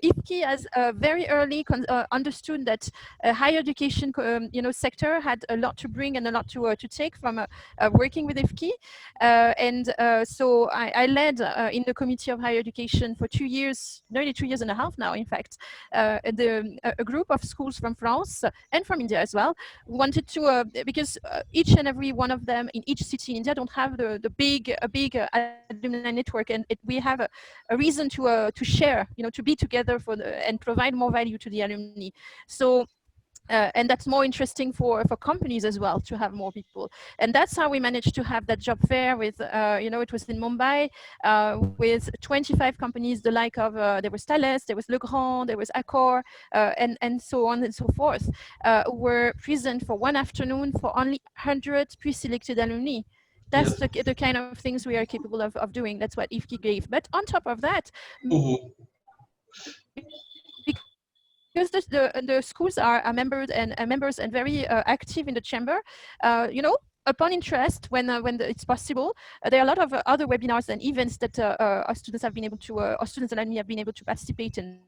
Speaker 4: IFKI has very early understood that higher education sector had a lot to bring and a lot to take from working with IFKI. So I led in the Committee of Higher Education for 2 years, nearly 2 years and a half now, in fact, a group of schools from France and from India as well, wanted to, because each and every one of them in each city in India don't have the big alumni network, and we have a reason to share, to be together and provide more value to the alumni. So and that's more interesting for companies as well, to have more people. And that's how we managed to have that job fair with, it was in Mumbai, with 25 companies, the like of, there was Thales, there was Legrand, there was Accor, and so on and so forth, were present for one afternoon for only 100 pre-selected alumni. That's the kind of things we are capable of doing. That's what IFKI gave. But on top of that, because the schools are members and very active in the chamber, upon interest, when it's possible, there are a lot of other webinars and events that our students have been able to, our students and alumni have been able to participate in.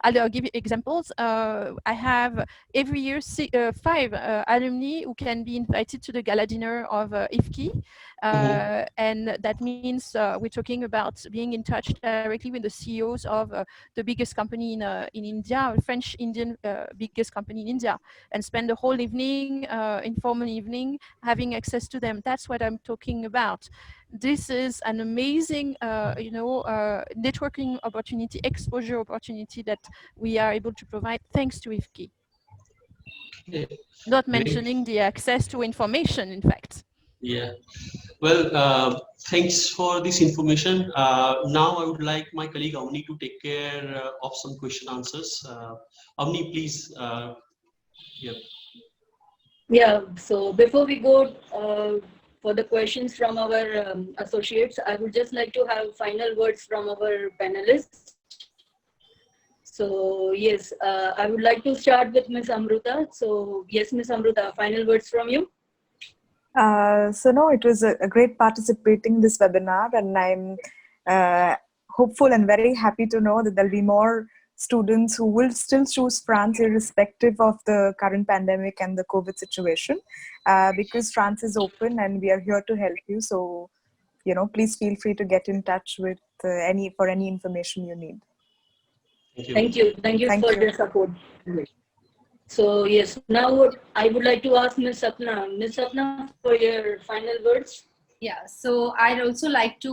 Speaker 4: I'll give you examples. I have every year 5 alumni who can be invited to the gala dinner of IFKI. And that means we're talking about being in touch directly with the CEOs of the biggest company in India, French Indian biggest company in India, and spend the whole evening, informal evening, having access to them. That's what I'm talking about. This is an amazing, networking opportunity, exposure opportunity that we are able to provide thanks to IFKI. Not mentioning the access to information, in fact.
Speaker 1: Yeah. Well, thanks for this information. Now I would like my colleague Avni to take care of some question answers. Avni, please.
Speaker 5: Yeah, so before we go for the questions from our associates, I would just like to have final words from our panelists. So yes, I would like to start with Ms. Amruta. So yes, Ms. Amruta, final words from you.
Speaker 2: So no, it was a great participating in this webinar, and I'm hopeful and very happy to know that there'll be more students who will still choose France irrespective of the current pandemic and the COVID situation, because France is open and we are here to help you. So, please feel free to get in touch with any information you need.
Speaker 5: Thank you for the support. So yes, now I would like to ask Ms. Sapna. Ms. Sapna, for your final words.
Speaker 6: Yeah, so I'd also like to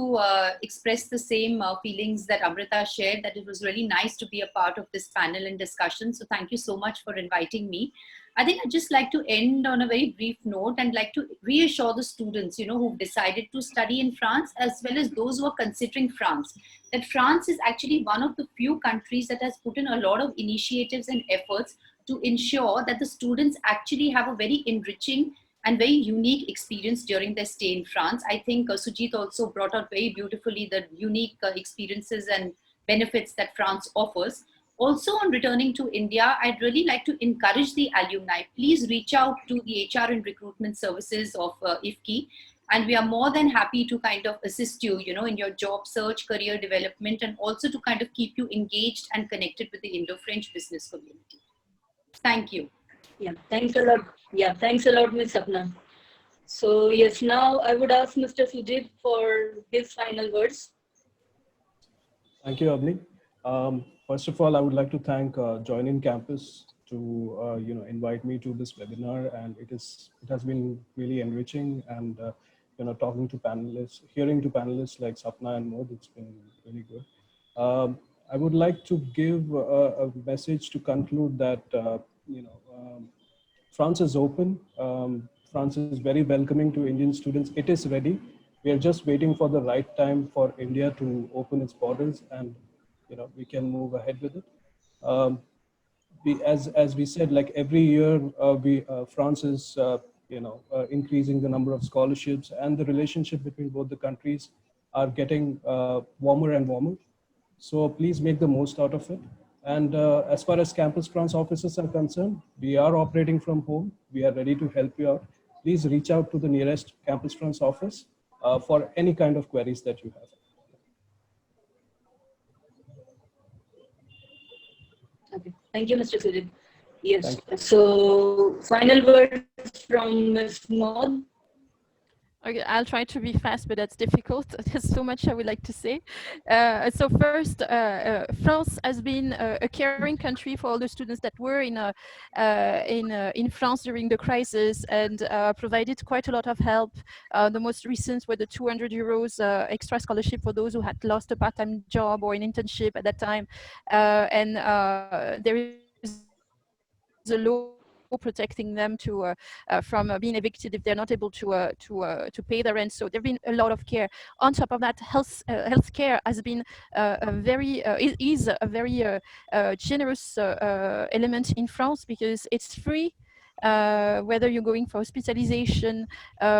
Speaker 6: express the same feelings that Amrita shared, that it was really nice to be a part of this panel and discussion. So thank you so much for inviting me. I think I'd just like to end on a very brief note and like to reassure the students, who've decided to study in France, as well as those who are considering France, that France is actually one of the few countries that has put in a lot of initiatives and efforts to ensure that the students actually have a very enriching and very unique experience during their stay in France. I think Sujit also brought out very beautifully the unique experiences and benefits that France offers. Also, on returning to India, I'd really like to encourage the alumni. Please reach out to the HR and recruitment services of IFKI, and we are more than happy to kind of assist you, in your job search, career development, and also to kind of keep you engaged and connected with the Indo-French business community. Thank you.
Speaker 5: Yeah, thanks a lot. Yeah, thanks a lot, Ms. Sapna. So yes, now I would ask Mr. Sujit for his final words.
Speaker 3: Thank you, Abni. First of all, I would like to thank Join in Campus to invite me to this webinar, and it has been really enriching, and talking to panelists, hearing to panelists like Sapna and Mod, it's been really good. I would like to give a message to conclude that France is open. France is very welcoming to Indian students. It is ready. We are just waiting for the right time for India to open its borders, and we can move ahead with it. As we said, like every year, France is increasing the number of scholarships, and the relationship between both the countries are getting warmer and warmer. So please make the most out of it. And as far as Campus France offices are concerned, we are operating from home. We are ready to help you out. Please reach out to the nearest Campus France office for any kind of queries that you have.
Speaker 5: Okay, thank you, Mr. Sujit. Yes, so final words from Ms. Maud.
Speaker 4: Okay, I'll try to be fast, but that's difficult. There's so much I would like to say. So first, France has been a caring country for all the students that were in France during the crisis, and provided quite a lot of help. The most recent were the 200 euros extra scholarship for those who had lost a part-time job or an internship at that time. And there is a law protecting them from being evicted if they're not able to pay the rent. So there've been a lot of care. On top of that, healthcare has been is a very generous element in France, because it's free. Whether you're going for hospitalization,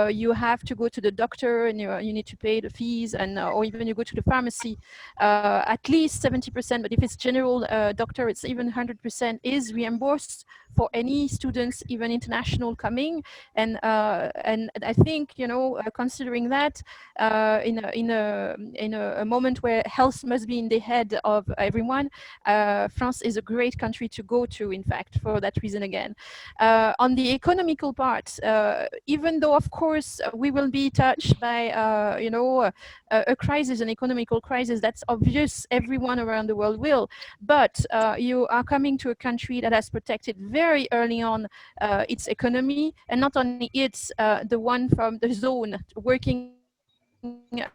Speaker 4: you have to go to the doctor and you need to pay the fees, and or even you go to the pharmacy, at least 70%, but if it's general doctor, it's even 100% is reimbursed for any students, even international coming. And I think, considering that in a moment where health must be in the head of everyone, France is a great country to go to, in fact, for that reason again. On the economical part, even though, of course, we will be touched by, a crisis, an economical crisis, that's obvious, everyone around the world will, but you are coming to a country that has protected very early on its economy, and not only it's the one from the zone working with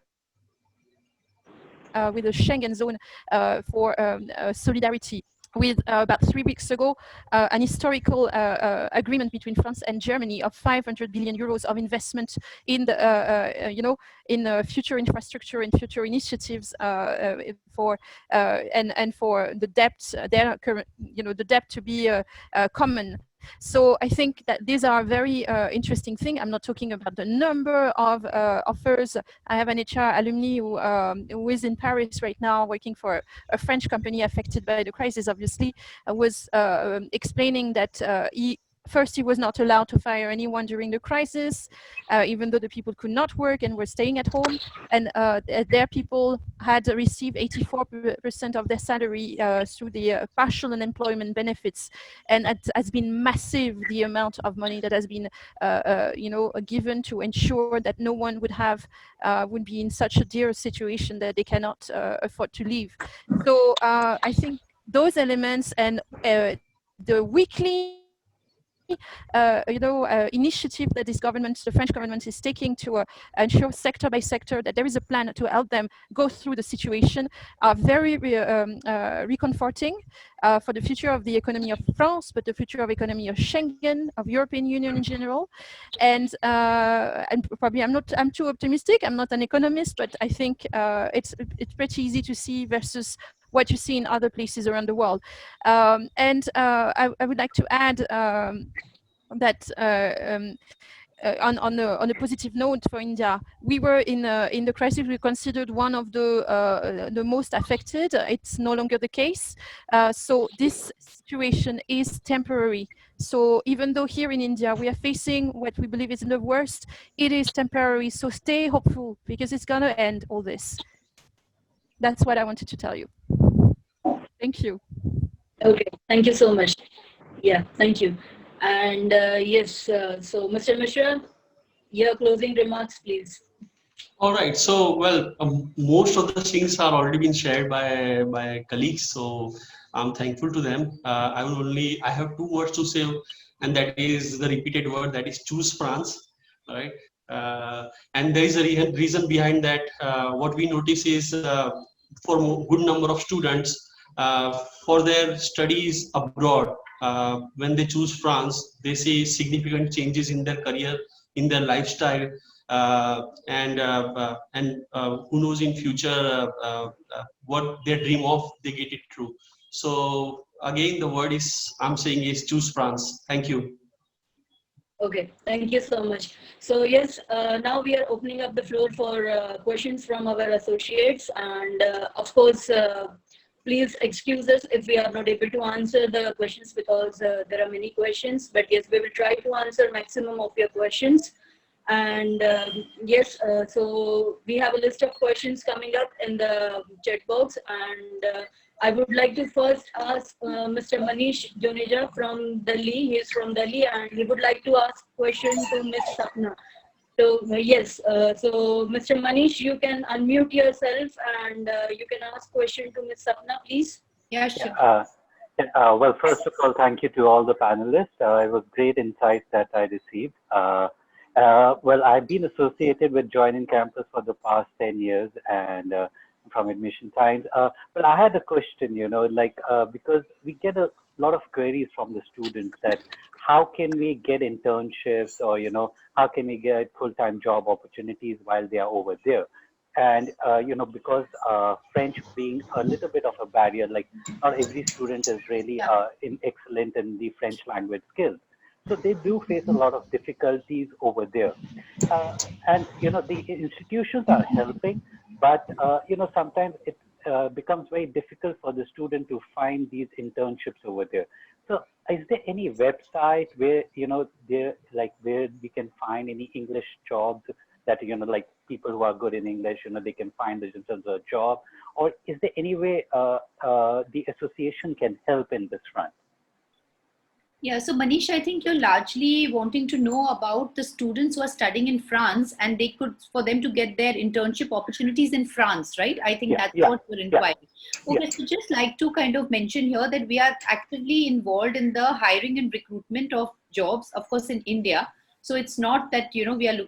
Speaker 4: the Schengen zone for solidarity. With about 3 weeks ago, an historical agreement between France and Germany of 500 billion euros of investment in the, in future infrastructure and future initiatives for and for the debt, their current, the debt to be common. So I think that these are very interesting things. I'm not talking about the number of offers. I have an HR alumni who is in Paris right now working for a French company affected by the crisis, obviously, was explaining that First, he was not allowed to fire anyone during the crisis, even though the people could not work and were staying at home. And their people had received 84% of their salary through the partial unemployment benefits. And it has been massive, the amount of money that has been given to ensure that no one would be in such a dear situation that they cannot afford to leave. So I think those elements and the weekly initiative that the French government is taking to ensure sector by sector that there is a plan to help them go through the situation are very reconforting for the future of the economy of France, but the future of economy of Schengen, of European Union in general. And probably I'm too optimistic. I'm not an economist, but I think it's pretty easy to see versus what you see in other places around the world. I would like to add that on a positive note for India, we were in the crisis. We considered one of the most affected. It's no longer the case. So this situation is temporary. So even though here in India we are facing what we believe is the worst, it is temporary. So stay hopeful because it's gonna end all this. That's what I wanted to tell you. Thank you.
Speaker 5: Okay, thank you so much. Yeah, thank you. And yes, so Mr. Mishra, your closing remarks, please.
Speaker 1: All right. So, well, most of the things are already been shared by colleagues. So, I'm thankful to them. I have two words to say, and that is the repeated word, that is choose France. Right. And there is a reason behind that. What we notice is for a good number of students for their studies abroad, when they choose France, they see significant changes in their career, in their lifestyle. Who knows in future what they dream of, they get it true. So again, the word is I'm saying is choose France. Thank you.
Speaker 5: Okay, thank you so much. So yes, now we are opening up the floor for questions from our associates, and of course, please excuse us if we are not able to answer the questions because there are many questions. But yes, we will try to answer maximum of your questions. And yes, so we have a list of questions coming up in the chat box, and I would like to first ask Mr. Manish Joneja from Delhi. He is from Delhi, and he would like to ask question to Ms. Sapna. So yes, so Mr. Manish, you can unmute yourself and you can ask question to Ms. Sapna, please.
Speaker 6: Yeah, sure.
Speaker 7: Well, first of all, thank you to all the panelists. It was great insights that I received. Well, I've been associated with Join in Campus for the past 10 years and from admission times. But I had a question, because we get a lot of queries from the students that how can we get internships or, how can we get full-time job opportunities while they are over there? And, because French being a little bit of a barrier, like not every student is really excellent in the French language skills. So they do face a lot of difficulties over there. And, the institutions are helping, but, sometimes it becomes very difficult for the student to find these internships over there. So is there any website where, where we can find any English jobs that, like people who are good in English, they can find themselves a job? Or is there any way the association can help in this front?
Speaker 6: Yeah, so Manish, I think you're largely wanting to know about the students who are studying in France and for them to get their internship opportunities in France, right? I think that's what you're inquiring. Okay, so just like to kind of mention here that we are actively involved in the hiring and recruitment of jobs, of course, in India. So it's not that, we are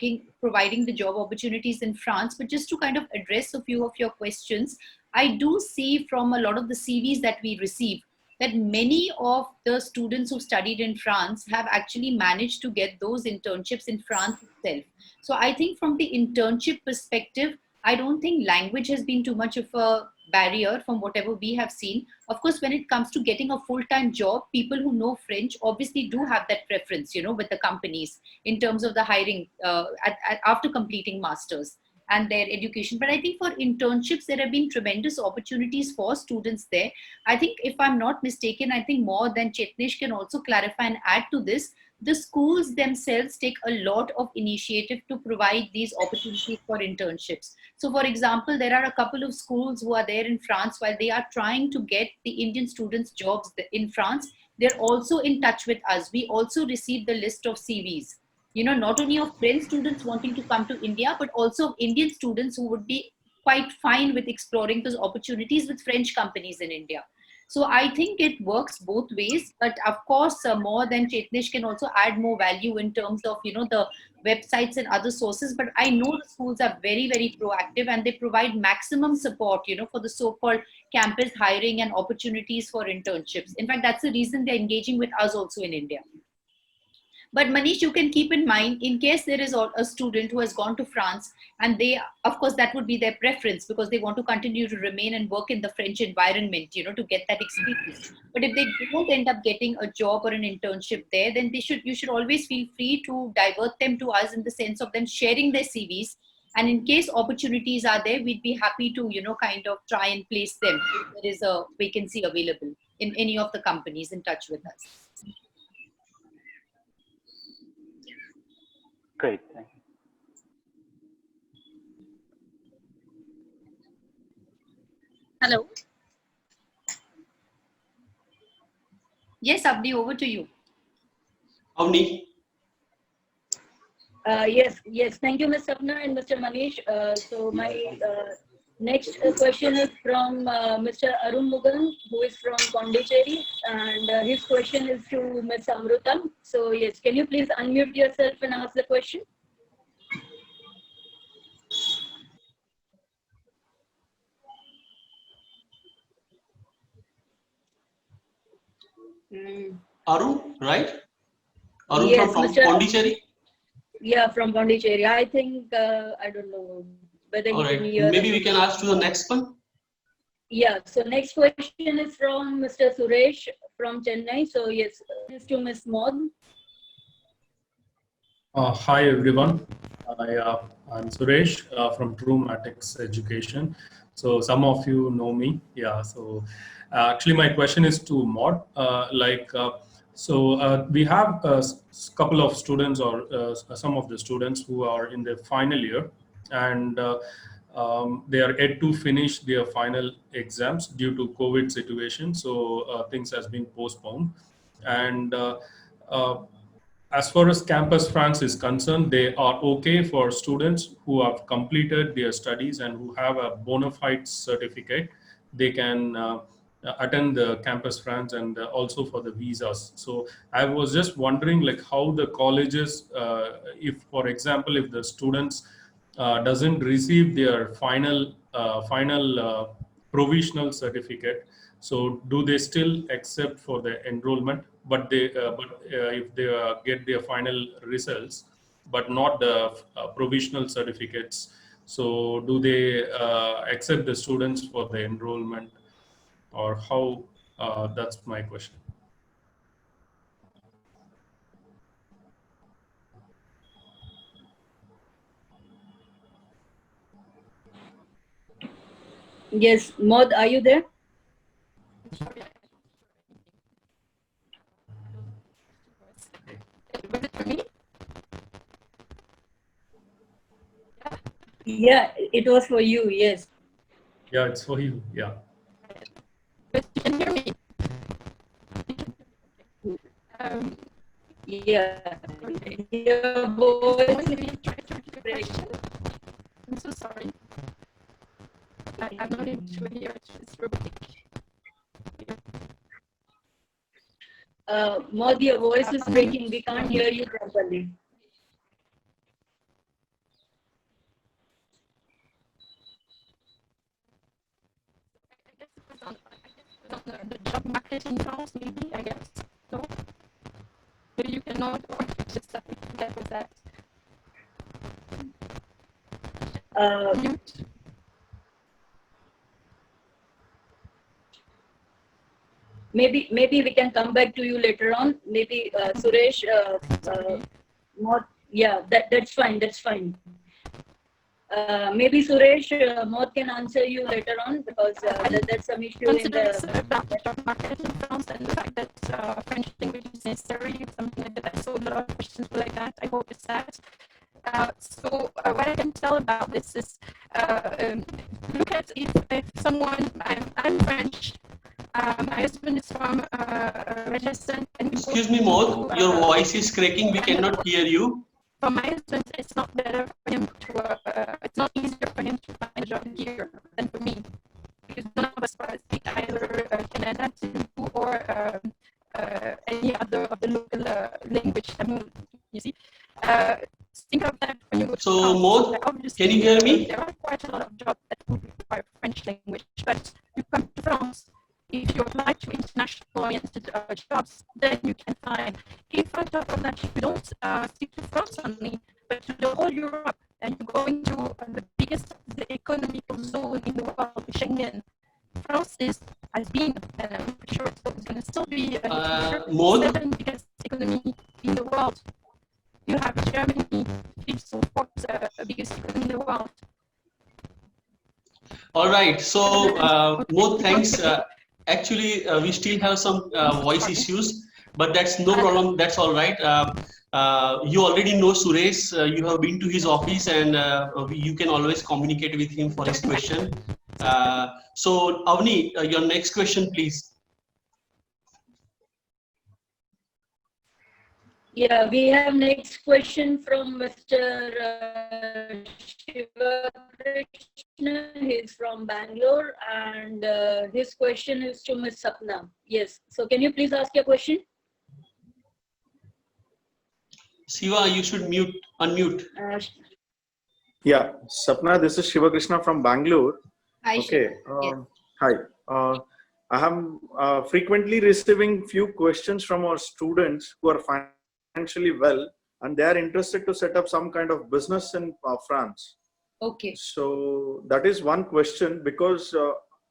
Speaker 6: providing the job opportunities in France, but just to kind of address a few of your questions, I do see from a lot of the CVs that we receive that many of the students who studied in France have actually managed to get those internships in France itself. So I think from the internship perspective, I don't think language has been too much of a barrier from whatever we have seen. Of course, when it comes to getting a full-time job, people who know French obviously do have that preference, with the companies in terms of the hiring after completing masters and their education. But I think for internships, there have been tremendous opportunities for students there. I think if I'm not mistaken, I think more than Chetnesh can also clarify and add to this, the schools themselves take a lot of initiative to provide these opportunities for internships. So for example, there are a couple of schools who are there in France while they are trying to get the Indian students jobs in France. They're also in touch with us. We also receive the list of CVs. Not only of French students wanting to come to India, but also of Indian students who would be quite fine with exploring those opportunities with French companies in India. So I think it works both ways, but of course, more than Chetnish can also add more value in terms of, the websites and other sources. But I know the schools are very, very proactive, and they provide maximum support, for the so-called campus hiring and opportunities for internships. In fact, that's the reason they're engaging with us also in India. But Manish, you can keep in mind, in case there is a student who has gone to France, and they, of course, that would be their preference because they want to continue to remain and work in the French environment, to get that experience. But if they don't end up getting a job or an internship there, then you should always feel free to divert them to us in the sense of them sharing their CVs. And in case opportunities are there, we'd be happy to, kind of try and place them if there is a vacancy available in any of the companies in touch with us.
Speaker 7: Great, thank you.
Speaker 5: Hello.
Speaker 6: Yes, Abdi, over to you.
Speaker 1: Avni.
Speaker 5: Yes. Thank you, Ms. Sapna and Mr. Manish. So my next question is from Mr. Arun Mugan, who is from Pondicherry, and his question is to Ms. Amruta. So yes, can you please unmute yourself and ask the question?
Speaker 1: Arun, right? Arun
Speaker 5: Yes,
Speaker 1: from
Speaker 5: Mr.
Speaker 1: Pondicherry?
Speaker 5: Yeah, from Pondicherry. I think, I don't know whether
Speaker 1: All
Speaker 5: he
Speaker 1: right,
Speaker 5: can hear.
Speaker 1: maybe we can ask to the next one.
Speaker 5: Yeah, so next question is from Mr. Suresh from Chennai. So yes, this to Ms. Maud.
Speaker 8: Hi everyone, I'm Suresh from True Matics Education. So some of you know me, yeah. So actually my question is to Maud. We have a couple of students or some of the students who are in their final year, and they are yet to finish their final exams due to COVID situation. So things has been postponed, and as far as Campus France is concerned, they are okay for students who have completed their studies and who have a bona fide certificate. They can attend the Campus France and also for the visas. So I was just wondering, like, how the colleges, if, for example, if the students doesn't receive their final provisional certificate, so do they still accept for the enrollment? But if they get their final results, but not the provisional certificates, so do they accept the students for the enrollment, or how? That's my question.
Speaker 5: Yes, Maud, are you there?
Speaker 4: Was it for me?
Speaker 5: Yeah, it was for you, yes.
Speaker 8: Yeah, it's for you, yeah.
Speaker 4: But you can hear me.
Speaker 5: Yeah. Your voice is
Speaker 4: I'm so sorry. I'm not able to hear it. It's robotic.
Speaker 5: Maud, your voice is breaking. We can't hear you properly.
Speaker 4: I guess it was on the job market in France, maybe, I guess. So maybe you cannot, or just have to get with that. Mute.
Speaker 5: Maybe we can come back to you later on. Maybe Suresh, Maud, yeah, that's fine. That's fine. Maybe Suresh, Maud can answer you later on because that's some issue in the
Speaker 4: about the job market in France and the fact that French language is necessary, something like that. I saw a lot of questions like that. I hope it's that. So what I can tell about this is look at if someone, I'm French, my husband is from Rajasthan.
Speaker 1: Excuse me, Maud, your voice is cracking. We cannot hear you.
Speaker 4: For my husband, it's not better for him to, it's not easier for him to find a job here than for me. Because none of us speak either Kannada, or any other of the local language. I mean, you see, think of that when you go to
Speaker 1: So,
Speaker 4: France.
Speaker 1: Maud,
Speaker 4: Obviously,
Speaker 1: can you hear me?
Speaker 4: there are quite a lot of jobs that would require French language, but you come to France, if you apply to international-oriented jobs, then you can find. If on top of that, you don't stick to France only, but to the whole Europe, and you go into the biggest economical zone in the world, Schengen. France has been, and I'm pretty sure it's going to still be the
Speaker 1: Maud?
Speaker 4: seventh biggest economy in the world. You have Germany, fifth or fourth biggest economy in the world.
Speaker 1: All right. So, Maud, thanks. Actually, we still have some voice issues, but that's no problem. That's all right. You already know Suresh. You have been to his office, and you can always communicate with him for his question. So, Avni, your next question, please.
Speaker 5: Yeah, we have next question from Mr. Shiva Krishna. He's from Bangalore, and his question is to Ms. Sapna. Yes. So, can you please ask your question?
Speaker 1: Shiva, you should unmute.
Speaker 9: Yeah, Sapna, this is Shiva Krishna from Bangalore.
Speaker 6: Hi,
Speaker 9: Okay.
Speaker 6: Shiva.
Speaker 9: Hi. I am frequently receiving few questions from our students who are financially well, and they are interested to set up some kind of business in France.
Speaker 6: Okay.
Speaker 9: So that is one question, because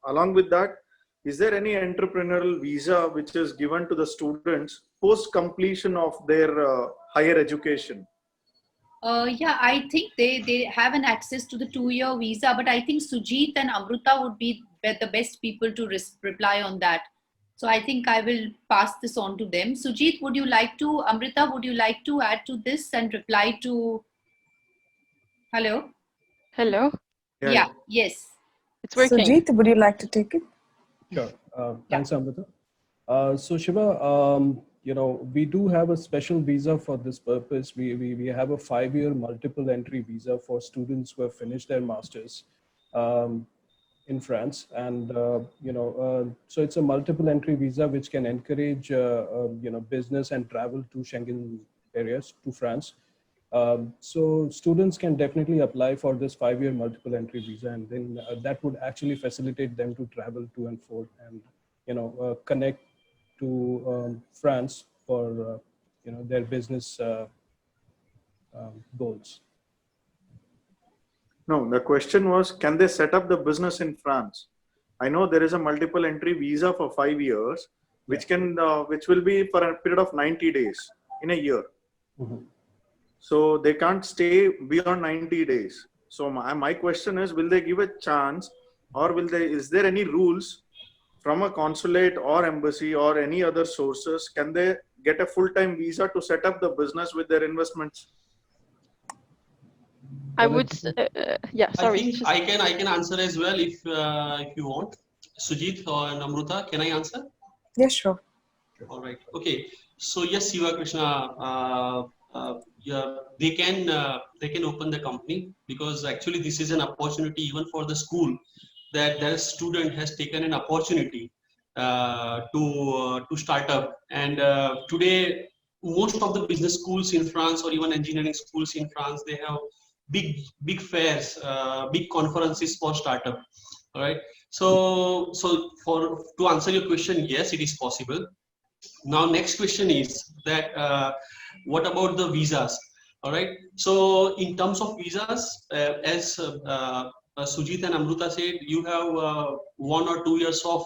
Speaker 9: along with that, is there any entrepreneurial visa which is given to the students post completion of their higher education?
Speaker 6: Yeah, I think they have an access to the 2-year visa, but I think Sujit and Amruta would be the best people to reply on that. So I think I will pass this on to them. Sujit, would you like to, Amrita, would you like to add to this and reply to, hello?
Speaker 4: Hello?
Speaker 6: Yeah, yes.
Speaker 4: It's working.
Speaker 2: Sujit, would you like to take it?
Speaker 3: Sure. Thanks, Amrita. So Shiva, you know, we do have a special visa for this purpose. We have a 5-year multiple entry visa for students who have finished their masters in France, and you know, so it's a multiple entry visa which can encourage you know, business and travel to Schengen areas to France. So students can definitely apply for this 5-year multiple entry visa, and then that would actually facilitate them to travel to and forth and, you know, connect to France for you know, their business goals.
Speaker 9: No, the question was, can they set up the business in France? I know there is a multiple entry visa for 5 years, which can which will be for a period of 90 days in a year.
Speaker 3: Mm-hmm.
Speaker 9: So they can't stay beyond 90 days. So my question is, will they give a chance, or will they, is there any rules from a consulate or embassy or any other sources? Can they get a full-time visa to set up the business with their investments?
Speaker 4: I would, yeah, sorry.
Speaker 1: I think I can answer as well if you want. Sujit or Namruta, can I answer?
Speaker 2: Yeah, sure.
Speaker 1: All right. Okay. So yes, Shiva Krishna, yeah, they can open the company, because actually this is an opportunity even for the school, that their student has taken an opportunity to start up. And today, most of the business schools in France, or even engineering schools in France, they have big fairs, big conferences for startup. All right. So to answer your question, yes, it is possible. Now, next question is that what about the visas? All right. So in terms of visas, as Sujit and Amruta said, you have 1 or 2 years of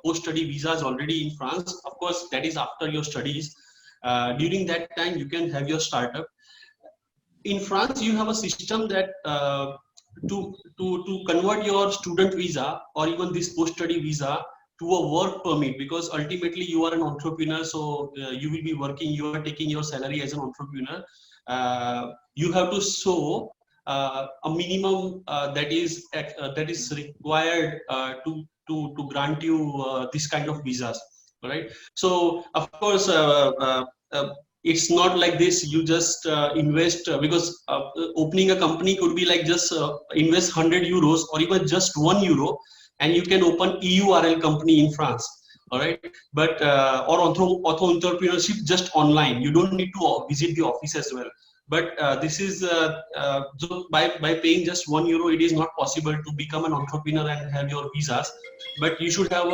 Speaker 1: post-study visas already in France. Of course, that is after your studies. During that time, you can have your startup. In France, you have a system that to convert your student visa or even this post-study visa to a work permit, because ultimately you are an entrepreneur, so you will be working, you are taking your salary as an entrepreneur. You have to show a minimum that is required to grant you this kind of visas. All right. So of course, it's not like this. You just invest, because opening a company could be like just invest 100 euros or even just €1, and you can open EURL company in France. all right. But or auto entrepreneurship just online, you don't need to visit the office as well. But this is so by paying just €1, it is not possible to become an entrepreneur and have your visas. But you should have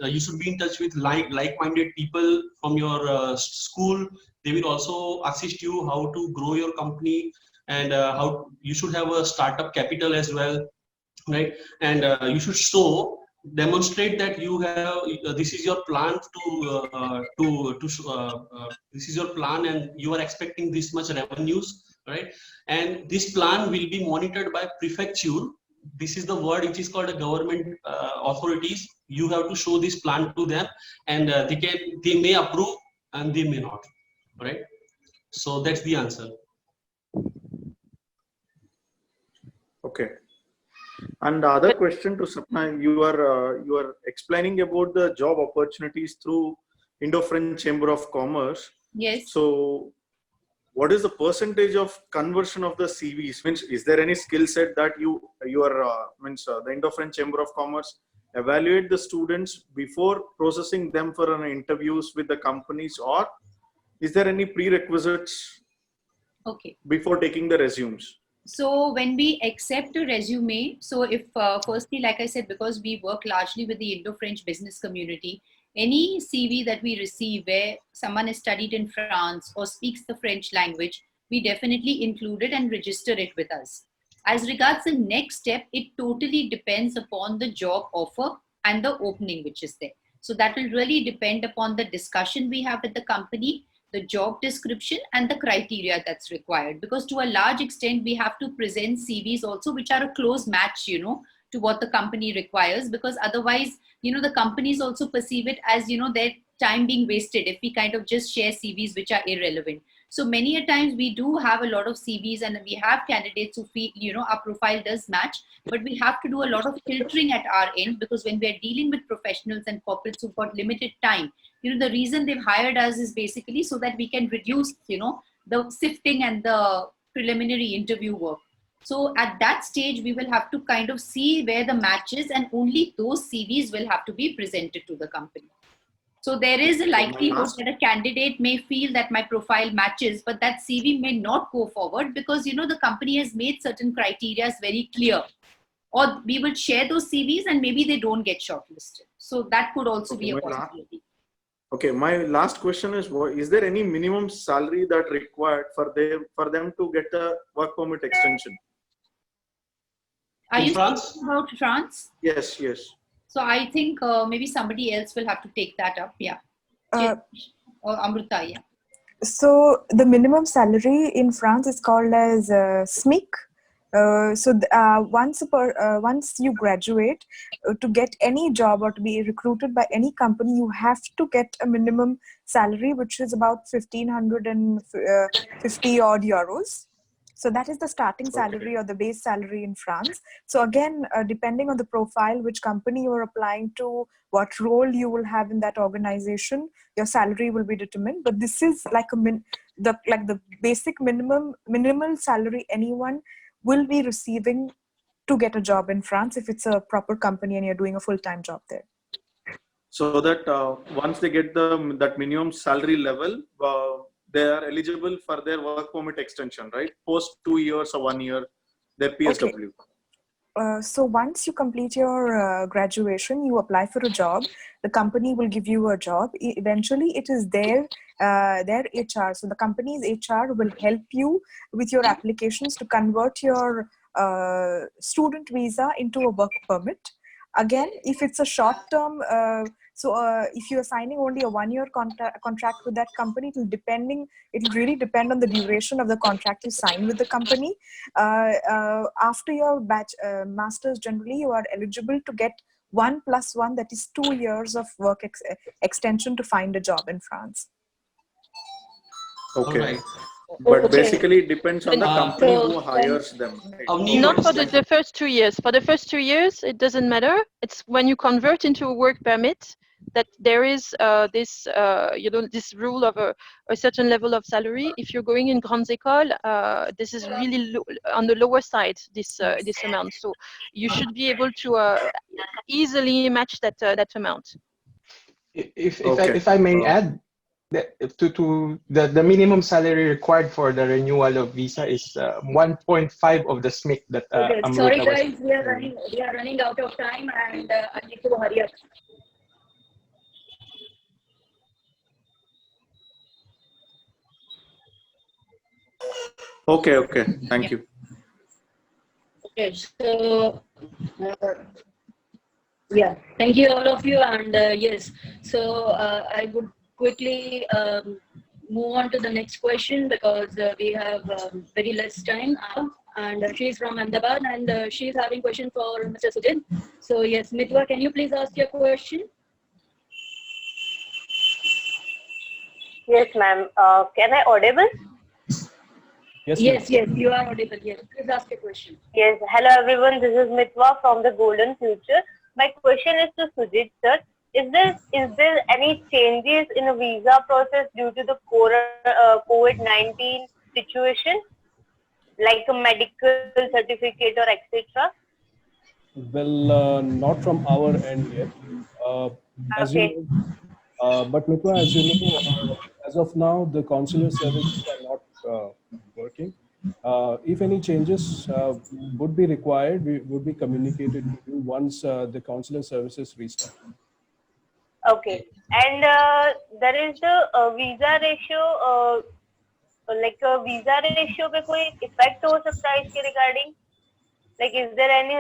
Speaker 1: you should be in touch with like-minded people from your school. They will also assist you how to grow your company, and how you should have a startup capital as well, right? And you should demonstrate that you have this is your plan this is your plan, and you are expecting this much revenues, right? And this plan will be monitored by prefecture. This is the word which is called a government authorities. You have to show this plan to them, and they may approve and they may not, right? So that's the answer.
Speaker 9: Okay. And the other question to Sapna, you are explaining about the job opportunities through Indo-French Chamber of Commerce.
Speaker 6: Yes.
Speaker 9: So, what is the percentage of conversion of the CVs? Means, is there any skill set that the Indo-French Chamber of Commerce evaluate the students before processing them for an interviews with the companies, or is there any prerequisites before taking the resumes?
Speaker 6: So when we accept a resume, so if firstly, like I said, because we work largely with the Indo-French business community, any CV that we receive where someone has studied in France or speaks the French language, we definitely include it and register it with us. As regards the next step, it totally depends upon the job offer and the opening which is there. So that will really depend upon the discussion we have with the company, the job description, and the criteria that's required. Because to a large extent, we have to present CVs also, which are a close match, to what the company requires. Because otherwise, the companies also perceive it as, their time being wasted if we kind of just share CVs which are irrelevant. So many a times we do have a lot of CVs and we have candidates who feel, our profile does match, but we have to do a lot of filtering at our end, because when we're dealing with professionals and corporates who've got limited time, the reason they've hired us is basically so that we can reduce, the sifting and the preliminary interview work. So at that stage, we will have to kind of see where the match is, and only those CVs will have to be presented to the company. So there is a likelihood that a candidate may feel that my profile matches, but that CV may not go forward because, the company has made certain criteria very clear. Or we will share those CVs and maybe they don't get shortlisted. So that could also be a possibility.
Speaker 9: Okay, my last question is there any minimum salary that required for them to get a work permit extension?
Speaker 6: Are you talking about France?
Speaker 9: Yes.
Speaker 6: So I think maybe somebody else will have to take that up. Yeah. Or Amrita, yeah.
Speaker 2: So the minimum salary in France is called as SMIC. Once you graduate, to get any job or to be recruited by any company, you have to get a minimum salary, which is about 1,550 odd euros. So that is the starting salary or the base salary in France. So again, depending on the profile, which company you are applying to, what role you will have in that organization, your salary will be determined. But this is like the basic minimal salary anyone will be receiving to get a job in France if it's a proper company and you're doing a full-time job there.
Speaker 9: So that once they get that minimum salary level, they are eligible for their work permit extension, right? Post 2 years or 1 year, their PSW.
Speaker 2: Okay. So once you complete your graduation, you apply for a job. The company will give you a job. Eventually, it is their HR. So the company's HR will help you with your applications to convert your student visa into a work permit. Again, if it's a short-term, if you're signing only a 1-year contract with that company, it will really depend on the duration of the contract you sign with the company. After your master's, generally, you are eligible to get 1+1, that is 2 years of work extension to find a job in France.
Speaker 9: Okay. Right. But basically it depends on the company who hires them. Right?
Speaker 4: Not for the first 2 years. For the first 2 years, it doesn't matter. It's when you convert into a work permit that there is this rule of a certain level of salary. If you're going in grandes écoles, this is really on the lower side, this amount. So you should be able to easily match that amount.
Speaker 9: Okay.
Speaker 10: if I may add, the minimum salary required for the renewal of visa is 1.5 of the SMIC that
Speaker 5: Okay, sorry
Speaker 10: Amruta was
Speaker 5: guys,
Speaker 10: saying.
Speaker 5: we are running out of time, and I need to hurry up.
Speaker 9: Okay. Okay. Thank you.
Speaker 5: Okay, so yeah, thank you all of you, and yes, so I would quickly move on to the next question because we have very less time now. And she's from Ahmedabad, and she's having question for Mr. Sujit. So yes, Mitwa, can you please ask your question?
Speaker 11: Yes, ma'am. Can I audible?
Speaker 3: Yes,
Speaker 5: Yes,
Speaker 3: ma'am.
Speaker 5: yes, you are audible. Yes, please ask a question.
Speaker 11: Yes. Hello, everyone. This is Mitwa from the Golden Future. My question is to Sujit, sir. Is there any changes in the visa process due to the COVID-19 situation, like a medical certificate or etc.?
Speaker 3: Well, not from our end yet. Uh, as you
Speaker 11: Okay.
Speaker 3: know, but Mitwa, as you know, as of now, the consular services are not working. If any changes would be required, we would be communicated to you once the consular services restart.
Speaker 11: Okay. And there is the visa ratio, like a visa ratio पे कोई effect हो सकता है इसके regarding? Like, is there any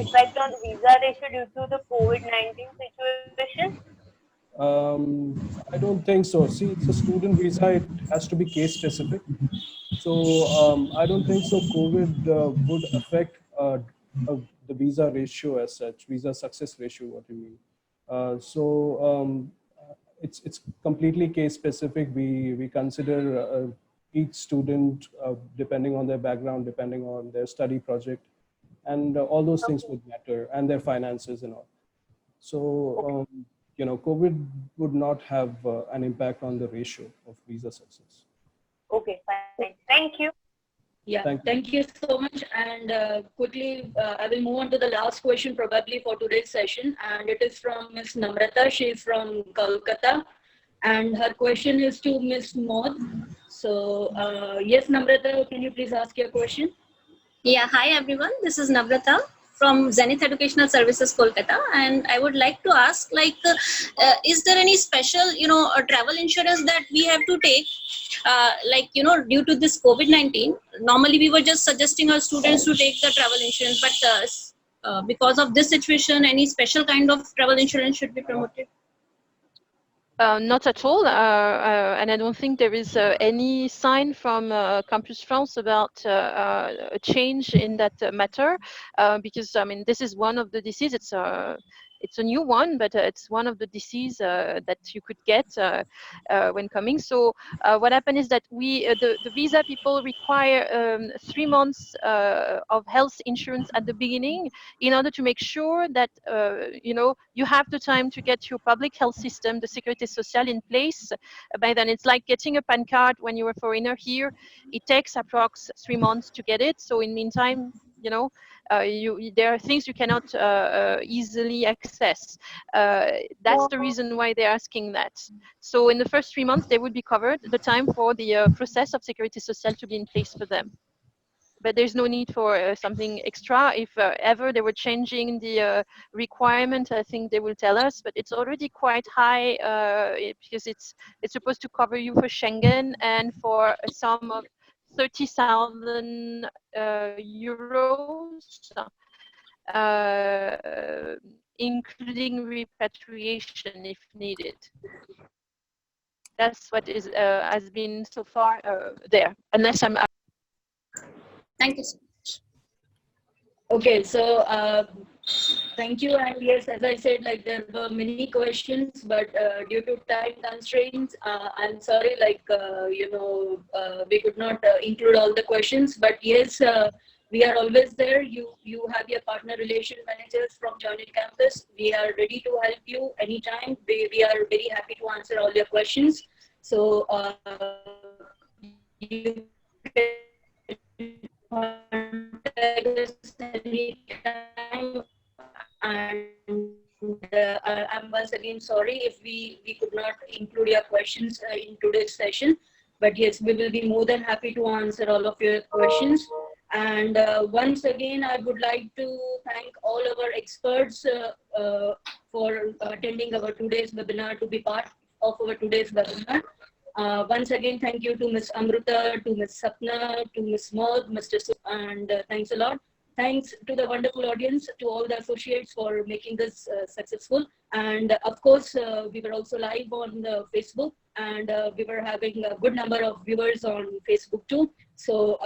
Speaker 11: effect on the visa ratio due to the COVID-19 situation?
Speaker 3: I don't think so. See, it's a student visa; it has to be case specific. So I don't think so. COVID would affect the visa ratio as such, visa success ratio. What you mean? It's completely case specific. We consider each student depending on their background, depending on their study project, and all those things would matter, and their finances and all. So COVID would not have an impact on the ratio of visa success.
Speaker 11: Okay, fine. Thank you.
Speaker 5: Yeah,
Speaker 3: Thank you.
Speaker 5: thank you so much. And quickly, I will move on to the last question probably for today's session. And it is from Ms. Namrata. She is from Kolkata. And her question is to Ms. Maud. So, yes, Namrata, can you please ask your question?
Speaker 12: Yeah, hi everyone. This is Navrata from Zenith Educational Services, Kolkata, and I would like to ask, is there any special, travel insurance that we have to take, due to this COVID-19? Normally, we were just suggesting our students to take the travel insurance, but because of this situation, any special kind of travel insurance should be promoted?
Speaker 4: Not at all, and I don't think there is any sign from Campus France about a change in that matter, because I mean this is one of the diseases. It's a new one, but it's one of the diseases that you could get when coming. So what happened is that the visa people require 3 months of health insurance at the beginning in order to make sure that you have the time to get your public health system, the Sécurité Sociale, in place. By then, it's like getting a PAN card when you're a foreigner here. It takes approx 3 months to get it. So in meantime, there are things you cannot easily access. That's the reason why they're asking that. So in the first 3 months, they would be covered the time for the process of Sécurité Sociale to be in place for them. But there's no need for something extra. If ever they were changing the requirement, I think they will tell us. But it's already quite high because it's supposed to cover you for Schengen and for a sum of 30,000 euros, including repatriation if needed. That's what has been so far there, unless I'm.
Speaker 12: Thank you so much.
Speaker 5: Okay, so thank you. And yes, as I said, there were many questions, but due to time constraints, I'm sorry, we could not include all the questions. But yes, we are always there. You have your partner relation managers from Joining Campus. We are ready to help you anytime. We are very happy to answer all your questions. So you can contact us anytime, and I'm once again sorry if we could not include your questions in today's session. But yes, we will be more than happy to answer all of your questions. And once again, I would like to thank all our experts for attending our today's webinar, to be part of our today's webinar. Once again, thank you to Ms. Amruta, to Ms. Sapna, to Ms. Maud, Mr. And thanks a lot. Thanks to the wonderful audience, to all the associates for making this successful. And of course, we were also live on Facebook, and we were having a good number of viewers on Facebook too. So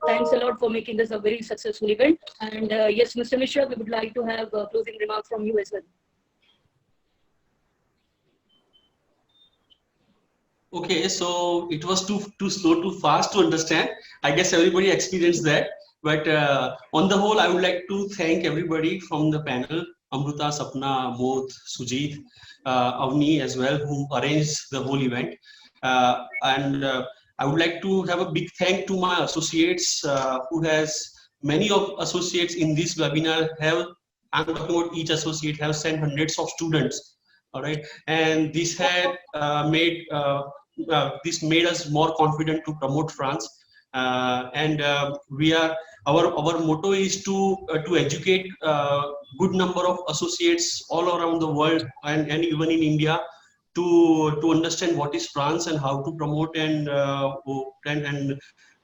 Speaker 5: thanks a lot for making this a very successful event. And yes, Mr. Mishra, we would like to have closing remarks from you as well.
Speaker 1: Okay, so it was too slow, too fast to understand. I guess everybody experienced that. But on the whole, I would like to thank everybody from the panel, Amruta, Sapna, Moth, Sujit, Avni as well, who arranged the whole event. And I would like to have a big thank to my associates who has many of associates in this webinar have, I'm talking about each associate, have sent hundreds of students. All right, and this had this made us more confident to promote France. And we are our motto is to educate good number of associates all around the world, and even in India, to understand what is France and how to promote and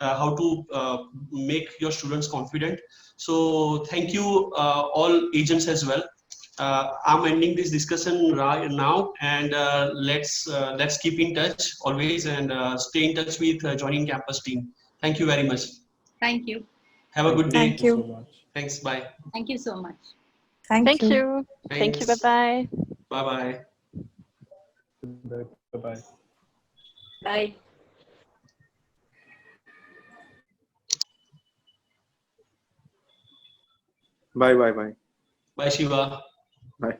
Speaker 1: how to make your students confident. So thank you all agents as well. I'm ending this discussion right now, and let's keep in touch always, and stay in touch with Joining Campus team. Thank you very much.
Speaker 6: Thank you.
Speaker 1: Have a good day.
Speaker 2: Thank you
Speaker 3: so much.
Speaker 1: Thanks. Bye.
Speaker 6: Thank you so much.
Speaker 2: Thank you.
Speaker 4: Thank you.
Speaker 1: Thanks.
Speaker 4: Bye-bye.
Speaker 1: Bye bye.
Speaker 3: Bye-bye.
Speaker 5: Bye.
Speaker 9: Bye, bye, bye.
Speaker 1: Bye, Shiva.
Speaker 9: Bye.